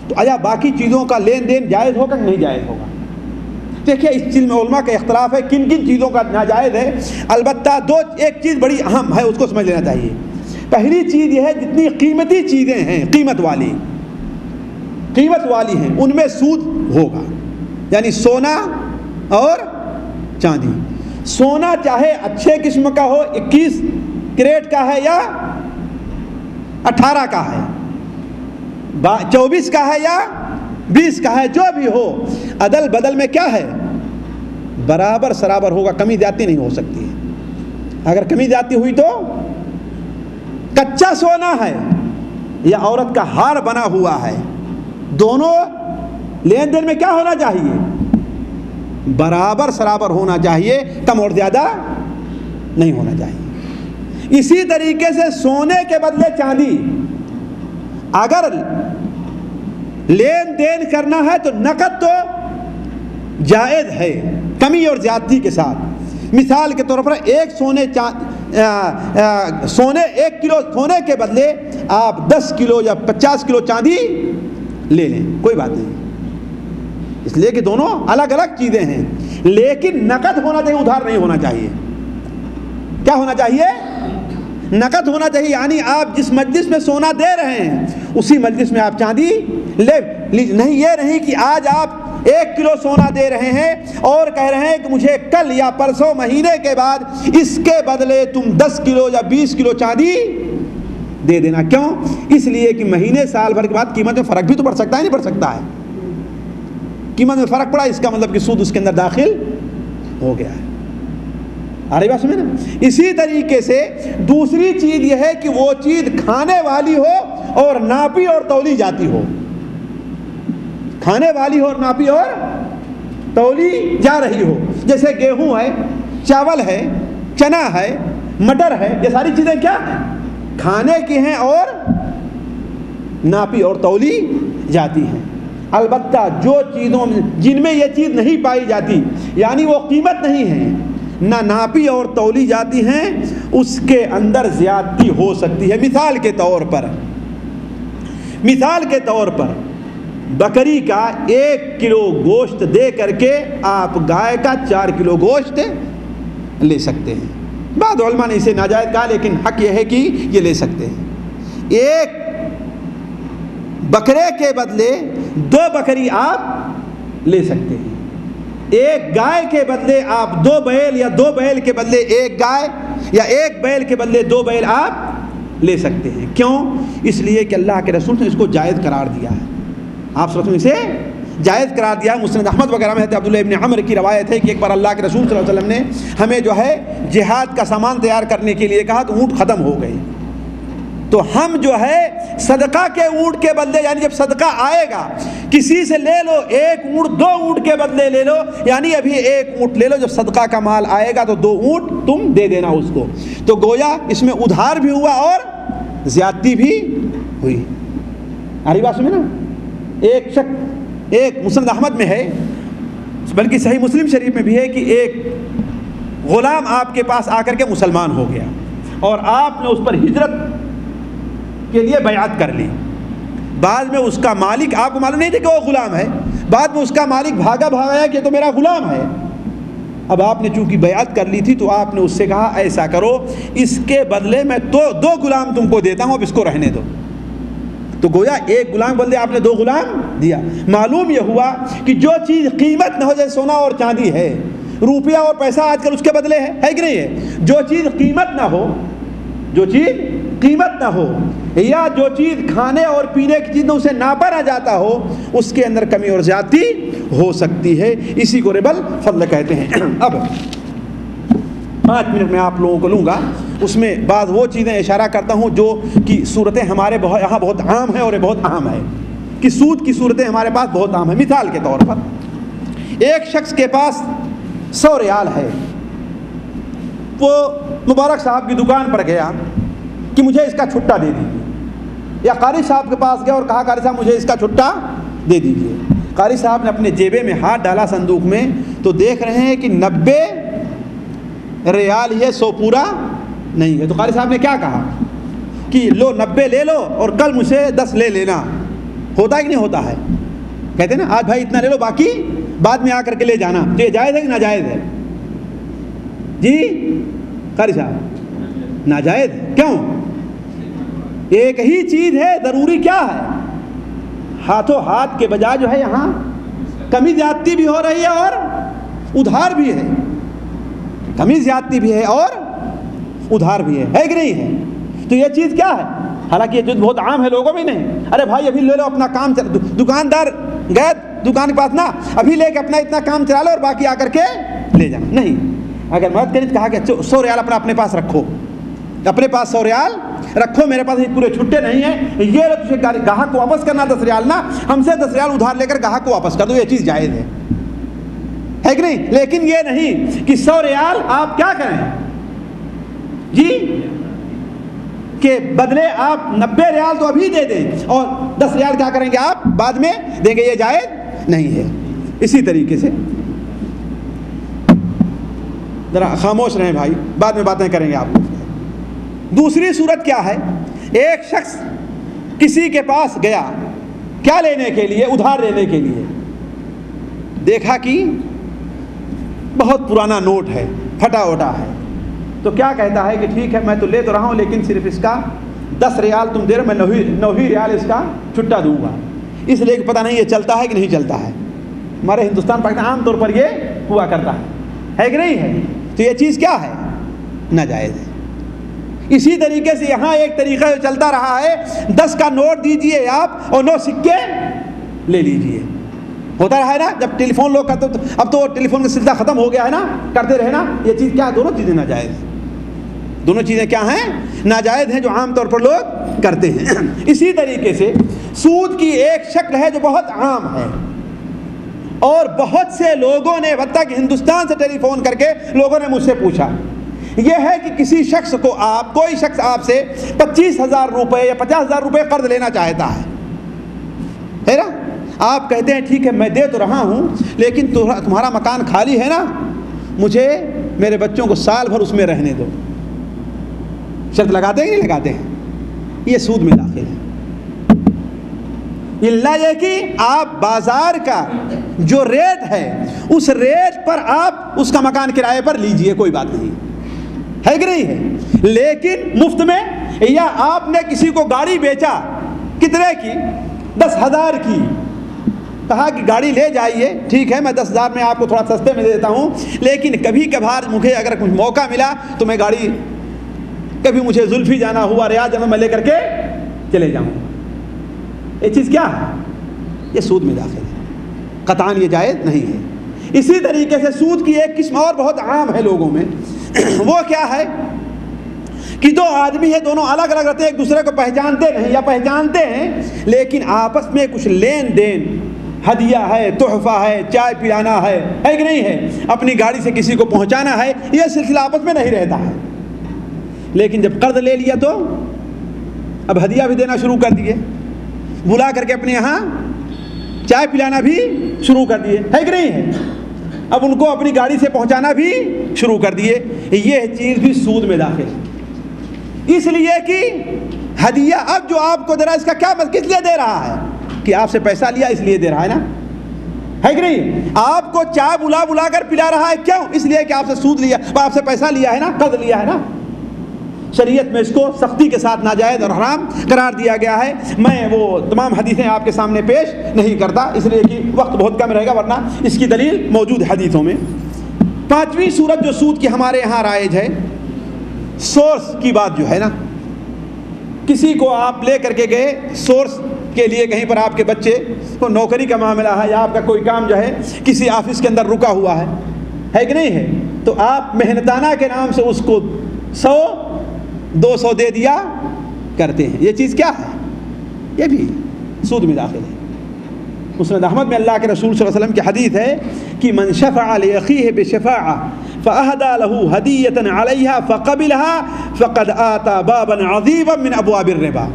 تو آیا باقی چیزوں کا لین دین جائز ہوگا کہ نہیں جائز ہوگا؟ دیکھیے اس چیز میں علماء کا اختلاف ہے، کن کن چیزوں کا ناجائز ہے۔ البتہ ایک چیز بڑی اہم ہے، اس کو سمجھ لینا چاہیے۔ پہلی چیز یہ ہے جتنی قیمتی چیزیں ہیں، قیمت والی ہیں، ان میں سود ہوگا، یعنی سونا اور چاندی۔ سونا چاہے اچھے قسم کا ہو، 21 کیرٹ کا ہے یا 18 کا ہے، 24 کا ہے یا 20 کا ہے، جو بھی ہو، عدل بدل میں کیا ہے؟ برابر سرابر ہوگا، کمی زیادتی نہیں ہو سکتی ہے۔ اگر کمی زیادتی ہوئی تو کچا سونا ہے یا عورت کا ہار بنا ہوا ہے، دونوں لین دین میں کیا ہونا چاہیے؟ برابر سرابر ہونا چاہیے، کم اور زیادہ نہیں ہونا چاہیے۔ اسی طریقے سے سونے کے بدلے چاندی، اگر لین دین کرنا ہے تو نقد تو جائز ہے، کمی اور زیادتی کے ساتھ۔ مثال کے طور پر ایک ایک کلو سونے کے بدلے آپ 10 کلو یا 50 کلو چاندی لے لیں، کوئی بات نہیں، اس لیے کہ دونوں الگ الگ چیزیں ہیں، لیکن نقد ہونا چاہیے، ادھار نہیں ہونا چاہیے۔ کیا ہونا چاہیے؟ نقد ہونا چاہیے، یعنی آپ جس مجلس میں سونا دے رہے ہیں اسی مجلس میں آپ چاندی لے نہیں، یہ نہیں کہ آج آپ 1 کلو سونا دے رہے ہیں اور کہہ رہے ہیں کہ مجھے کل یا پرسوں مہینے کے بعد اس کے بدلے تم 10 کلو یا 20 کلو چاندی دے دینا۔ کیوں؟ اس لیے کہ مہینے سال بھر کے بعد قیمت میں فرق بھی تو پڑ سکتا ہے، نہیں پڑ سکتا ہے؟ قیمت میں فرق پڑا، اس کا مطلب کہ سود اس کے اندر داخل ہو گیا ہے۔ آ رہی بات سمجھے نا؟ اسی طریقے سے دوسری چیز یہ ہے کہ وہ چیز کھانے والی ہو اور ناپی اور تولی جاتی ہو، کھانے والی ہو اور ناپی اور تولی جا رہی ہو، جیسے گیہوں ہے، چاول ہے، چنا ہے، مٹر ہے، یہ ساری چیزیں کیا کھانے کی ہیں اور ناپی اور تولی جاتی ہیں۔ البتہ جو چیزوں جن میں یہ چیز نہیں پائی جاتی، یعنی وہ قیمت نہیں ہے، نہ ناپی اور تولی جاتی ہیں، اس کے اندر زیادتی ہو سکتی ہے۔ مثال کے طور پر بکری کا 1 کلو گوشت دے کر کے آپ گائے کا 4 کلو گوشت لے سکتے ہیں۔ بعض علماء نے اسے ناجائز کہا، لیکن حق یہ ہے کہ یہ لے سکتے ہیں۔ 1 بکرے کے بدلے 2 بکری آپ لے سکتے ہیں، 1 گائے کے بدلے آپ 2 بیل یا 2 بیل کے بدلے 1 گائے یا 1 بیل کے بدلے 2 بیل آپ لے سکتے ہیں۔ کیوں؟ اس لیے کہ اللہ کے رسول نے اس کو جائز قرار دیا ہے، آپ صلی اللہ علیہ وسلم سے جائز قرار دیا ہے۔ مسند احمد وغیرہ میں حضرت عبداللہ ابن عمر کی روایت ہے کہ ایک بار اللہ کے رسول صلی اللہ علیہ وسلم نے ہمیں جو ہے جہاد کا سامان تیار کرنے کے لیے کہا، تو اونٹ ختم ہو گئے، تو ہم جو ہے صدقہ کے اونٹ کے بدلے، یعنی جب صدقہ آئے گا کسی سے لے لو 1 اونٹ 2 اونٹ کے بدلے لے لو، یعنی ابھی 1 اونٹ لے لو، جب صدقہ کا مال آئے گا تو 2 اونٹ تم دے دینا اس کو۔ تو گویا اس میں ادھار بھی ہوا اور زیادتی بھی ہوئی۔ آری بات سمجھے نا؟ ایک مسند احمد میں ہے، بلکہ صحیح مسلم شریف میں بھی ہے کہ ایک غلام آپ کے پاس آ کر کے مسلمان ہو گیا اور آپ نے اس پر ہجرت کے لیے بیعت کر لی۔ بعد میں اس کا مالک، آپ کو معلوم نہیں تھا کہ وہ غلام ہے، بعد میں اس کا مالک بھاگا کہ تو میرا غلام ہے۔ اب آپ نے چونکہ بیعت کر لی تھی تو آپ نے اس سے کہا ایسا کرو، اس کے بدلے میں 2 غلام تم کو دیتا ہوں، اب اس کو رہنے دو۔ تو گویا 1 غلام بدلے آپ نے 2 غلام دیا۔ معلوم یہ ہوا کہ جو چیز قیمت نہ ہو، جیسے سونا اور چاندی ہے، روپیہ اور پیسہ آج کل اس کے بدلے ہے کہ نہیں ہے؟ جو چیز قیمت نہ ہو، جو چیز قیمت نہ ہو، یا جو چیز کھانے اور پینے کی چیز اسے ناپا نہ جاتا ہو، اس کے اندر کمی اور زیادتی ہو سکتی ہے، اسی کو ربا الفضل کہتے ہیں۔ اب 5 منٹ میں آپ لوگوں کو لوں گا، اس میں بعض وہ چیزیں اشارہ کرتا ہوں جو کہ صورتیں ہمارے یہاں بہت عام ہیں، اور یہ بہت اہم ہے کہ سود کی صورتیں ہمارے پاس بہت عام ہیں۔ مثال کے طور پر ایک شخص کے پاس 100 ریال ہے، وہ مبارک صاحب کی دکان پر گیا کہ مجھے اس کا چھٹا دے دیجیے، یا قاری صاحب کے پاس گیا اور کہا قاری صاحب مجھے اس کا چھٹا دے دیجیے۔ قاری صاحب نے اپنے جیبے میں ہاتھ ڈالا صندوق میں، تو دیکھ رہے ہیں کہ 90 ریال یہ 100 پورا نہیں ہے۔ تو قاری صاحب نے کیا کہا کہ لو 90 لے لو اور کل مجھ سے 10 لے لینا۔ ہوتا ہے کہ نہیں ہوتا ہے؟ کہتے ہیں نا آج بھائی اتنا لے لو، باقی بعد میں آ کر کے لے جانا۔ تو یہ جائز ہے کہ ناجائز ہے؟ جی قاری صاحب ناجائز ہے۔ کیوں؟ ایک ہی چیز ہے، ضروری کیا ہے؟ ہاتھوں ہاتھ کے بجائے جو ہے یہاں کمی زیادتی بھی ہو رہی ہے اور ادھار بھی ہے، کمی زیادتی بھی ہے اور ادھار بھی ہے کہ نہیں ہے؟ تو یہ چیز کیا ہے؟ حالانکہ یہ چیز بہت عام ہے لوگوں میں نہیں، ارے بھائی ابھی لے لو اپنا کام دکاندار گئے دکان کے پاس نا، ابھی لے کے اپنا اتنا کام چلا لو اور باقی آ کر کے لے جانا۔ نہیں، اگر مدد کریں تو کہا کہ 100 ریال اپنے پاس رکھو، اپنے پاس 100 ریال رکھو، میرے پاس پورے چھٹے نہیں ہیں، یہ لو تجھے گاہک کو واپس کرنا 10 ریال نا، ہم سے 10 ریال ادھار لے کر گاہک کو واپس کر دو، یہ چیز جائز ہے کہ نہیں؟ لیکن یہ نہیں کہ 100 ریال آپ کیا کریں جی کہ بدلے آپ 90 ریال تو ابھی دے دیں اور 10 ریال کیا کریں گے آپ بعد میں دیں گے، یہ جائز نہیں ہے۔ اسی طریقے سے ذرا خاموش رہیں بھائی، بعد میں باتیں کریں گے آپ۔ دوسری صورت کیا ہے؟ ایک شخص کسی کے پاس گیا کیا لینے کے لیے؟ ادھار لینے کے لیے۔ دیکھا کہ بہت پرانا نوٹ ہے، پھٹا وٹا ہے، تو کیا کہتا ہے کہ ٹھیک ہے میں تو لے تو رہا ہوں، لیکن صرف اس کا 10 ریال تم دے رہے، میں 9 ریال اس کا چھٹا دوں گا، اس لیے کہ پتہ نہیں یہ چلتا ہے کہ نہیں چلتا ہے۔ ہمارے ہندوستان پاکستان عام طور پر یہ ہوا کرتا ہے کہ نہیں ہے؟ تو یہ چیز کیا ہے؟ ناجائز ہے۔ اسی طریقے سے یہاں ایک طریقہ جو چلتا رہا ہے، 10 کا نوٹ دیجئے آپ اور 9 سکے لے لیجئے، ہوتا رہا ہے نا جب ٹیلی فون لوگ کرتے، اب تو ٹیلی فون کا سلسلہ ختم ہو گیا ہے نا، کرتے رہے نا۔ یہ چیز کیا ہے؟ دونوں چیزیں ناجائز، دونوں چیزیں کیا ہیں؟ ناجائز ہیں، جو عام طور پر لوگ کرتے ہیں۔ اسی طریقے سے سود کی ایک شکل ہے جو بہت عام ہے، اور بہت سے لوگوں نے، حتیٰ کہ ہندوستان سے ٹیلی فون کر کے لوگوں نے مجھ سے پوچھا، یہ ہے کہ کسی شخص کو کوئی شخص آپ سے 25,000 روپے یا 50,000 روپے قرض لینا چاہتا ہے نا، آپ کہتے ہیں ٹھیک ہے میں دے تو رہا ہوں، لیکن تمہارا مکان خالی ہے نا، مجھے میرے بچوں کو سال بھر اس میں رہنے دو۔ شرط لگاتے ہیں کہ نہیں لگاتے ہیں؟ یہ سود میں داخل ہے۔ اللہ یہ کہ آپ بازار کا جو ریٹ ہے اس ریٹ پر آپ اس کا مکان کرائے پر لیجئے، کوئی بات نہیں ہے کہ نہیں ہے، لیکن مفت میں، یا آپ نے کسی کو گاڑی بیچا کتنے کی؟ 10,000 کی، کہا کہ گاڑی لے جائیے، ٹھیک ہے میں 10,000 میں آپ کو تھوڑا سستے میں دے دیتا ہوں، لیکن کبھی کبھار مجھے اگر کچھ موقع ملا تو میں گاڑی، کبھی مجھے زلفی جانا ہوا، ریاض جانا، میں لے کر کے چلے جاؤں۔ یہ چیز کیا ہے؟ یہ سود میں داخل ہے، قطعاً یہ جائز نہیں ہے۔ اسی طریقے سے سود کی ایک قسم اور بہت عام ہے لوگوں میں، وہ کیا ہے کہ 2 آدمی ہیں، دونوں الگ الگ رہتے ہیں، ایک دوسرے کو پہچانتے نہیں یا پہچانتے ہیں، لیکن آپس میں کچھ لین دین، ہدیہ ہے، تحفہ ہے، چائے پلانا ہے کہ نہیں ہے، اپنی گاڑی سے کسی کو پہنچانا ہے، یہ سلسلہ آپس میں نہیں رہتا ہے۔ لیکن جب قرض لے لیا تو اب ہدیہ بھی دینا شروع کر دیے، بلا کر کے اپنے یہاں چائے پلانا بھی شروع کر دیے، ہے کہ نہیں ہے، اب ان کو اپنی گاڑی سے پہنچانا بھی شروع کر دیے، یہ چیز بھی سود میں داخل ہے۔ اس لیے کہ ہدیہ اب جو آپ کو دے رہا ہے، اس کا کیا کس لیے دے رہا ہے؟ کہ آپ سے پیسہ لیا اس لیے دے رہا ہے نا، ہے کہ نہیں؟ آپ کو چائے بلا بلا کر پلا رہا ہے، کیوں؟ اس لیے کہ آپ سے سود لیا، آپ سے پیسہ لیا ہے نا، قرض لیا ہے نا۔ شریعت میں اس کو سختی کے ساتھ ناجائز اور حرام قرار دیا گیا ہے۔ میں وہ تمام حدیثیں آپ کے سامنے پیش نہیں کرتا، اس لیے کہ وقت بہت کم رہے گا، ورنہ اس کی دلیل موجود ہے حدیثوں میں۔ 5ویں صورت جو سود کی ہمارے یہاں رائج ہے، سورس کی بات جو ہے نا، کسی کو آپ لے کر کے گئے سورس کے لیے، کہیں پر آپ کے بچے کو نوکری کا معاملہ ہے یا آپ کا کوئی کام جو ہے کسی آفس کے اندر رکا ہوا ہے کہ نہیں ہے، تو آپ محنتانہ کے نام سے اس کو 100-200 دے دیا کرتے ہیں. یہ چیز کیا ہے؟ یہ بھی سود میں داخل ہے. مسند احمد میں اللہ کے رسول صلی اللہ علیہ وسلم کی حدیث ہے کہ من شفع لأخیہ بشفاعہ فأہدى له ہدیۃ علیہا فقبلها فقد آتى بابا عظیما من ابواب الربا.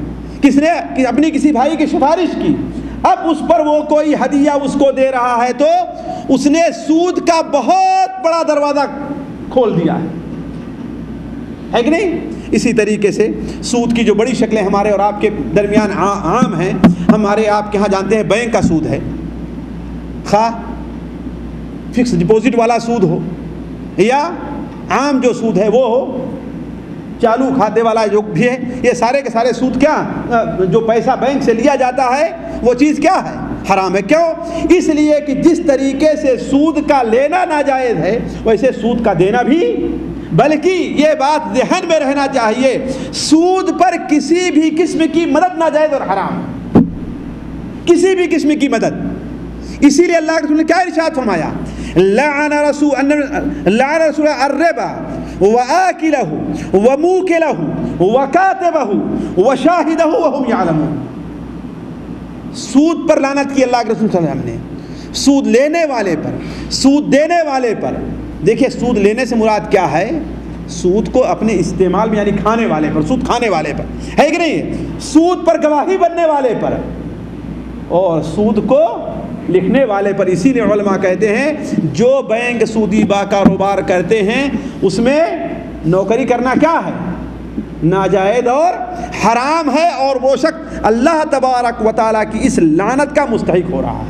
کس نے اپنی کسی بھائی کی سفارش کی، اب اس پر وہ کوئی ہدیہ اس کو دے رہا ہے تو اس نے سود کا بہت بڑا دروازہ کھول دیا ہے کہ نہیں؟ اسی طریقے سے سود کی جو بڑی شکلیں ہمارے اور آپ کے درمیان عام ہیں، ہمارے آپ کے ہاں جانتے ہیں بینک کا سود ہے، خواہ فکس ڈپوزٹ والا سود ہو یا عام جو سود ہے وہ ہو، چالو کھاتے والا جو بھی ہے، یہ سارے کے سارے سود کیا، جو پیسہ بینک سے لیا جاتا ہے وہ چیز کیا ہے؟ حرام ہے. کیوں؟ اس لیے کہ جس طریقے سے سود کا لینا ناجائز ہے ویسے سود کا دینا بھی، بلکہ یہ بات ذہن میں رہنا چاہیے، سود پر کسی بھی قسم کی مدد ناجائز اور حرام، کسی بھی قسم کی مدد. اسی لیے اللہ کے رسول نے کیا ارشاد فرمایا؟ لعن رسول الربا وآکلہ وموکلہ وکاتبہ وشاہدہ وہم یعلمون. سود پر لعنت کی اللہ کے رسول صلی اللہ علیہ وسلم نے، سود لینے والے پر، سود دینے والے پر. دیکھیے سود لینے سے مراد کیا ہے؟ سود کو اپنے استعمال میں یعنی کھانے والے پر، سود کھانے والے پر ہے کہ نہیں، سود پر گواہی بننے والے پر اور سود کو لکھنے والے پر. اسی لیے علماء کہتے ہیں جو بینک سودی با کاروبار کرتے ہیں اس میں نوکری کرنا کیا ہے؟ ناجائز اور حرام ہے، اور وہ شخص اللہ تبارک و تعالیٰ کی اس لعنت کا مستحق ہو رہا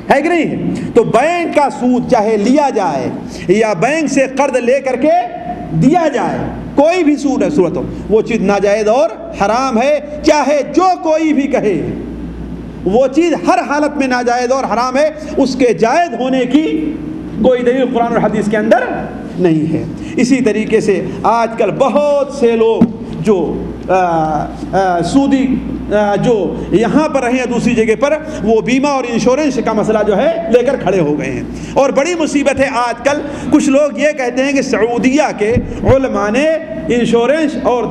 ہے کہ نہیں؟ تو بینک کا سود چاہے لیا جائے یا بینک سے قرض لے کر کے دیا جائے، کوئی بھی سود ہے صورت ہو، وہ چیز ناجائز اور حرام ہے، چاہے جو کوئی بھی کہے. وہ چیز ہر حالت میں ناجائز اور حرام ہے، اس کے جائز ہونے کی کوئی دلیل قرآن اور حدیث کے اندر نہیں ہے. اسی طریقے سے آج کل بہت سے لوگ جو سودی جو یہاں پر رہے ہیں دوسری جگہ پر، وہ بیمہ اور انشورنس کا مسئلہ جو ہے لے کر کھڑے ہو گئے ہیں. اور بڑی مصیبت ہے آج کل، کچھ لوگ یہ کہتے ہیں کہ سعودیہ کے علماء نے انشورنس اور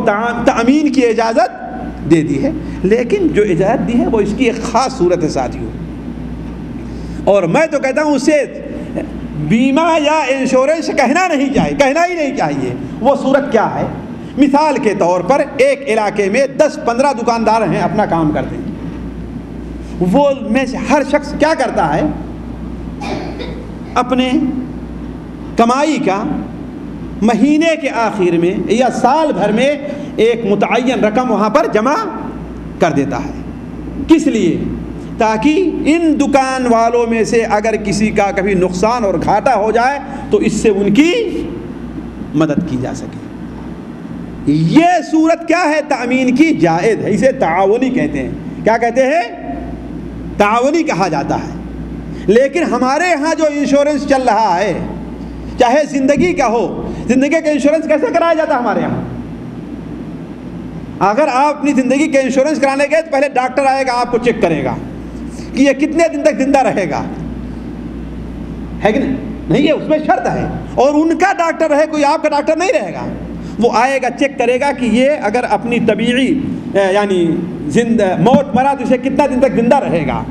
تأمین کی اجازت دے دی ہے، لیکن جو اجازت دی ہے وہ اس کی ایک خاص صورت ہے ساتھیوں، اور میں تو کہتا ہوں اسے بیمہ یا انشورنس کہنا نہیں چاہیے، کہنا ہی نہیں چاہیے. وہ صورت کیا ہے؟ مثال کے طور پر ایک علاقے میں 10-15 دکاندار ہیں، اپنا کام کرتے ہیں، وہ میں سے ہر شخص کیا کرتا ہے؟ اپنے کمائی کا مہینے کے آخر میں یا سال بھر میں ایک متعین رقم وہاں پر جمع کر دیتا ہے. کس لیے؟ تاکہ ان دکان والوں میں سے اگر کسی کا کبھی نقصان اور گھاٹا ہو جائے تو اس سے ان کی مدد کی جا سکے. یہ صورت کیا ہے؟ تأمین کی جائز ہے، اسے تعاونی کہتے ہیں. کیا کہتے ہیں؟ تعاونی کہا جاتا ہے. لیکن ہمارے ہاں جو انشورنس چل رہا ہے، چاہے زندگی کا ہو، زندگی کا انشورنس کیسے کرایا جاتا ہے ہمارے یہاں؟ اگر آپ اپنی زندگی کا انشورنس کرانے گئے تو پہلے ڈاکٹر آئے گا، آپ کو چیک کرے گا کہ یہ کتنے دن تک زندہ رہے گا، ہے کہ نہیں؟ یہ اس میں شرط ہے. اور ان کا ڈاکٹر رہے، کوئی آپ کا ڈاکٹر نہیں رہے گا. وہ آئے گا، چیک کرے گا کہ یہ اگر اپنی طبیعی یعنی موت مرا تو اسے کتنا دن تک زندہ رہے گا.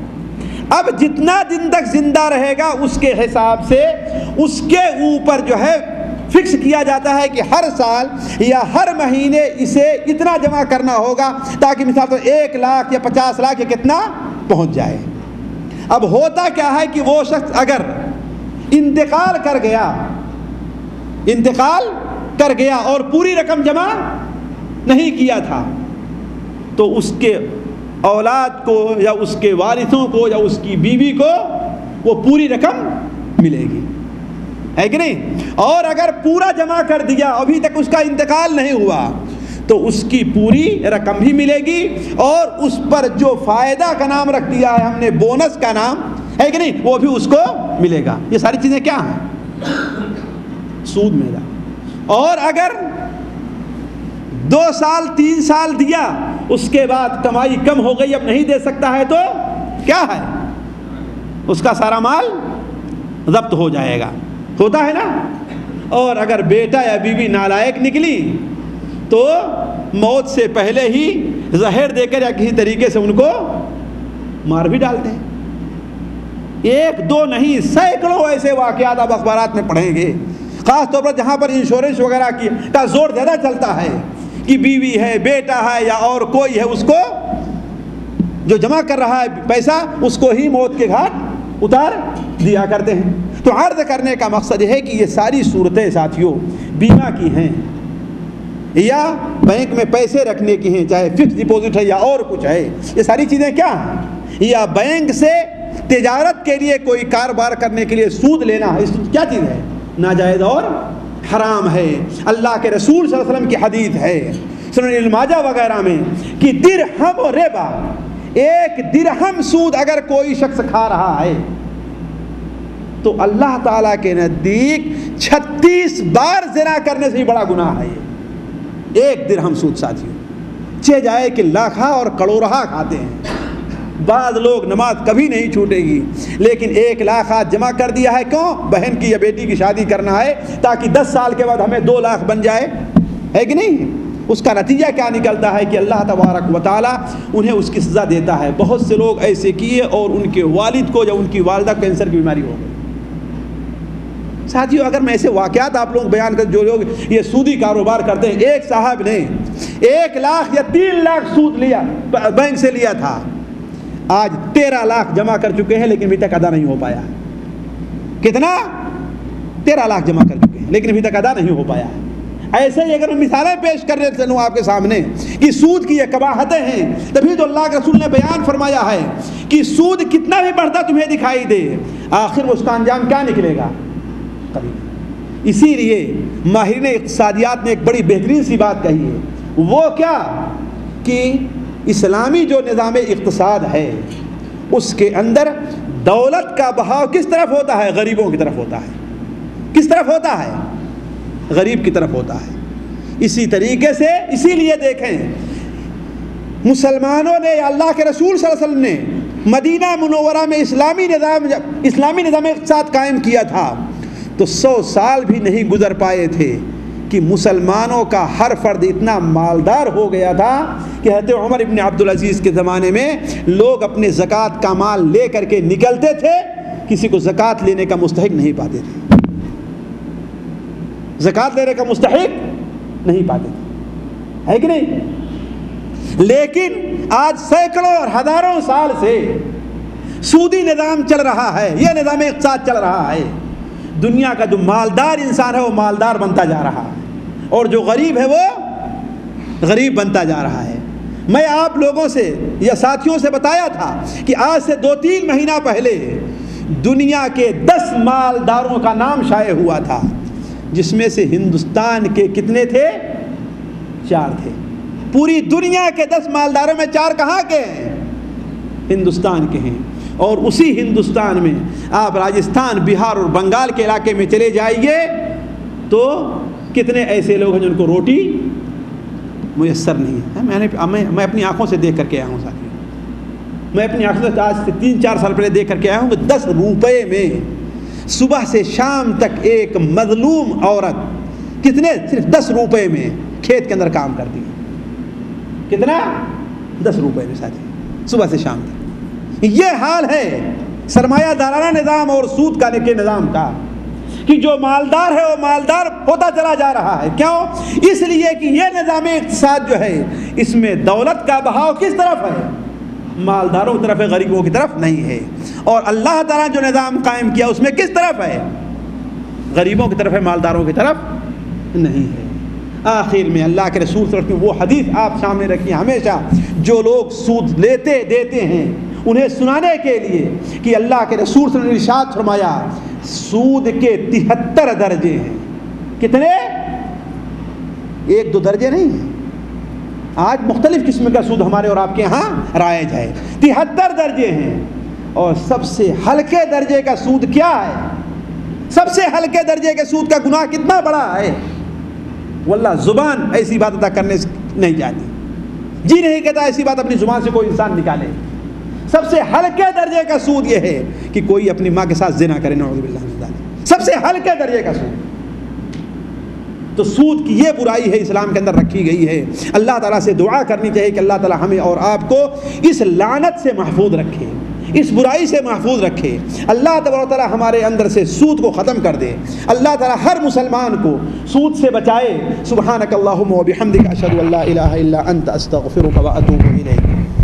اب جتنا دن تک زندہ رہے گا اس کے حساب سے اس کے اوپر جو ہے فکس کیا جاتا ہے کہ ہر سال یا ہر مہینے اسے اتنا جمع کرنا ہوگا، تاکہ مثال تو 1 لاکھ یا 50 لاکھ یا کتنا پہنچ جائے. اب ہوتا کیا ہے کہ وہ شخص اگر انتقال کر گیا اور پوری رقم جمع نہیں کیا تھا تو اس کے اولاد کو یا اس کے وارثوں کو یا اس کی بیوی کو وہ پوری رقم ملے گی، ہے کہ نہیں؟ اور اگر پورا جمع کر دیا، ابھی تک اس کا انتقال نہیں ہوا، تو اس کی پوری رقم بھی ملے گی، اور اس پر جو فائدہ کا نام رکھ دیا ہے ہم نے، بونس کا نام ہے کہ نہیں، وہ بھی اس کو ملے گا۔ یہ ساری چیزیں کیا ہیں؟ سود میرا۔ اور اگر 2 سال 3 سال دیا، اس کے بعد کمائی کم ہو گئی، اب نہیں دے سکتا ہے، تو کیا ہے؟ اس کا سارا مال ضبط ہو جائے گا، ہوتا ہے نا۔ اور اگر بیٹا یا بیوی نالائق نکلی تو موت سے پہلے ہی زہر دے کر یا کسی طریقے سے ان کو مار بھی ڈالتے ہیں۔ 1 2 نہیں، سینکڑوں ایسے واقعات آپ اخبارات میں پڑھیں گے، خاص طور پر جہاں پر انشورنس وغیرہ کا زور زیادہ چلتا ہے کہ بیوی ہے، بیٹا ہے یا اور کوئی ہے، اس کو جو جمع کر رہا ہے پیسہ، اس کو ہی موت کے گھاٹ اتار دیا کرتے ہیں۔ تو عرض کرنے کا مقصد یہ ہے کہ یہ ساری صورتیں ساتھیوں بیمہ کی ہیں یا بینک میں پیسے رکھنے کی ہیں، چاہے فکس ڈپوزٹ ہے یا اور کچھ ہے، یہ ساری چیزیں کیا ہیں؟ یا بینک سے تجارت کے لیے کوئی کاروبار کرنے کے لیے سود لینا ہے، کیا چیز ہے؟ ناجائز اور حرام ہے۔ اللہ کے رسول صلی اللہ علیہ وسلم کی حدیث ہے سنن ابن ماجہ وغیرہ میں کہ درہم و ربا، 1 درہم سود اگر کوئی شخص کھا رہا ہے تو اللہ تعالیٰ کے نزدیک 36 بار زنا کرنے سے بھی بڑا گناہ ہے یہ 1 درہم سود۔ ساتھیوں چہ جائے کہ لاکھا اور کروڑہا کھاتے ہیں، بعض لوگ نماز کبھی نہیں چھوٹے گی، لیکن 1 لاکھ آج جمع کر دیا ہے، کیوں؟ بہن کی یا بیٹی کی شادی کرنا ہے تاکہ 10 سال کے بعد ہمیں 2 لاکھ بن جائے، ہے کہ نہیں؟ اس کا نتیجہ کیا نکلتا ہے کہ اللہ تبارک و تعالیٰ انہیں اس کی سزا دیتا ہے۔ بہت سے لوگ ایسے کیے اور ان کے والد کو یا ان کی والدہ کینسر کی بیماری ہو گئی۔ ساتھیوں اگر میں ایسے واقعات آپ لوگ بیان کر، جو لوگ یہ سودی کاروبار کرتے ہیں، ایک صاحب نے 1 لاکھ یا 3 لاکھ سود لیا، بینک سے لیا تھا، آج 13 لاکھ جمع کر چکے ہیں لیکن ابھی تک ادا نہیں ہو پایا۔ کتنا؟ 13 لاکھ جمع کر چکے ہیں لیکن ابھی تک ادا نہیں ہو پایا۔ ایسے ہی اگر میں مثالیں پیش کر رہے چلوں آپ کے سامنے کہ سود کی یہ قباحتیں ہیں، تبھی تو اللہ کے رسول نے بیان فرمایا ہے کہ سود کتنا بھی بڑھتا تمہیں دکھائی دے، آخر میں اس کا انجام کیا نکلے گا؟ قریب۔ اسی لیے ماہرین اقتصادیات نے ایک بڑی بہترین سی بات کہی ہے، وہ کیا کہ اسلامی جو نظام اقتصاد ہے اس کے اندر دولت کا بہاؤ کس طرف ہوتا ہے؟ غریبوں کی طرف ہوتا ہے۔ کس طرف ہوتا ہے؟ غریب کی طرف ہوتا ہے۔ اسی طریقے سے اسی لیے دیکھیں مسلمانوں نے یا اللہ کے رسول صلی اللہ علیہ وسلم نے مدینہ منورہ میں اسلامی نظام اقتصاد قائم کیا تھا تو 100 سال بھی نہیں گزر پائے تھے کہ مسلمانوں کا ہر فرد اتنا مالدار ہو گیا تھا کہ حضرت عمر ابن عبدالعزیز کے زمانے میں لوگ اپنے زکوٰۃ کا مال لے کر کے نکلتے تھے، کسی کو زکوٰۃ لینے کا مستحق نہیں پاتے تھے، زکوٰۃ لینے کا مستحق نہیں پاتے تھے، ہے کہ نہیں؟ لیکن آج سینکڑوں اور ہزاروں سال سے سودی نظام چل رہا ہے، یہ نظام اقتصاد چل رہا ہے۔ دنیا کا جو مالدار انسان ہے وہ مالدار بنتا جا رہا ہے اور جو غریب ہے وہ غریب بنتا جا رہا ہے۔ میں آپ لوگوں سے یا ساتھیوں سے بتایا تھا کہ آج سے 2-3 مہینہ پہلے دنیا کے 10 مالداروں کا نام شائع ہوا تھا، جس میں سے ہندوستان کے کتنے تھے؟ 4 تھے۔ پوری دنیا کے 10 مالداروں میں 4 کہاں کے ہیں؟ ہندوستان کے ہیں۔ اور اسی ہندوستان میں آپ راجستھان، بہار اور بنگال کے علاقے میں چلے جائیے تو کتنے ایسے لوگ ہیں جن کو روٹی میسر نہیں ہے۔ میں اپنی آنکھوں سے دیکھ کر کے آیا ہوں ساتھیوں، میں اپنی آنکھوں سے آج سے 3-4 سال پہلے دیکھ کر کے آیا ہوں کہ 10 روپے میں صبح سے شام تک ایک مظلوم عورت کتنے؟ صرف 10 روپے میں کھیت کے اندر کام کرتی ہے۔ کتنا؟ 10 روپے میں ساتھی، صبح سے شام تک۔ یہ حال ہے سرمایہ دارانہ نظام اور سود کا کے نظام کا کہ جو مالدار ہے وہ مالدار ہوتا چلا جا رہا ہے۔ کیوں؟ اس لیے کہ یہ نظام اقتصاد جو ہے اس میں دولت کا بہاؤ کس طرف ہے؟ مالداروں کی طرف ہے، غریبوں کی طرف نہیں ہے۔ اور اللہ تعالیٰ جو نظام قائم کیا اس میں کس طرف ہے؟ غریبوں کی طرف ہے، مالداروں کی طرف نہیں ہے۔ آخر میں اللہ کے رسول صلی اللہ علیہ وسلم وہ حدیث آپ سامنے رکھیے ہمیشہ، جو لوگ سود لیتے دیتے ہیں انہیں سنانے کے لیے کہ اللہ کے رسول صلی اللہ علیہ وسلم نے ارشاد فرمایا سود کے 73 درجے ہیں۔ کتنے؟ 1-2 درجے نہیں ہیں، آج مختلف قسم کا سود ہمارے اور آپ کے ہاں رائج ہے، 73 درجے ہیں، اور سب سے ہلکے درجے کا سود کیا ہے؟ سب سے ہلکے درجے کے سود کا گناہ کتنا بڑا ہے؟ واللہ زبان ایسی بات ادا کرنے سے نہیں جاتی، جی نہیں کہتا ایسی بات اپنی زبان سے کوئی انسان نکالے۔ سب سے ہلکے درجے کا سود یہ ہے کہ کوئی اپنی ماں کے ساتھ زنا کرے، نعوذ باللہ من ذالک، سب سے ہلکے درجے کا سود۔ تو سود کی یہ برائی ہے اسلام کے اندر رکھی گئی ہے۔ اللہ تعالیٰ سے دعا کرنی چاہیے کہ اللہ تعالیٰ ہمیں اور آپ کو اس لعنت سے محفوظ رکھے، اس برائی سے محفوظ رکھے۔ اللہ تعالیٰ ہمارے اندر سے سود کو ختم کر دے۔ اللہ تعالیٰ ہر مسلمان کو سود سے بچائے۔ سبحانک اللہم و بحمدک، اشہد ان لا الہ الا انت، استغفرک و اتوب الیک۔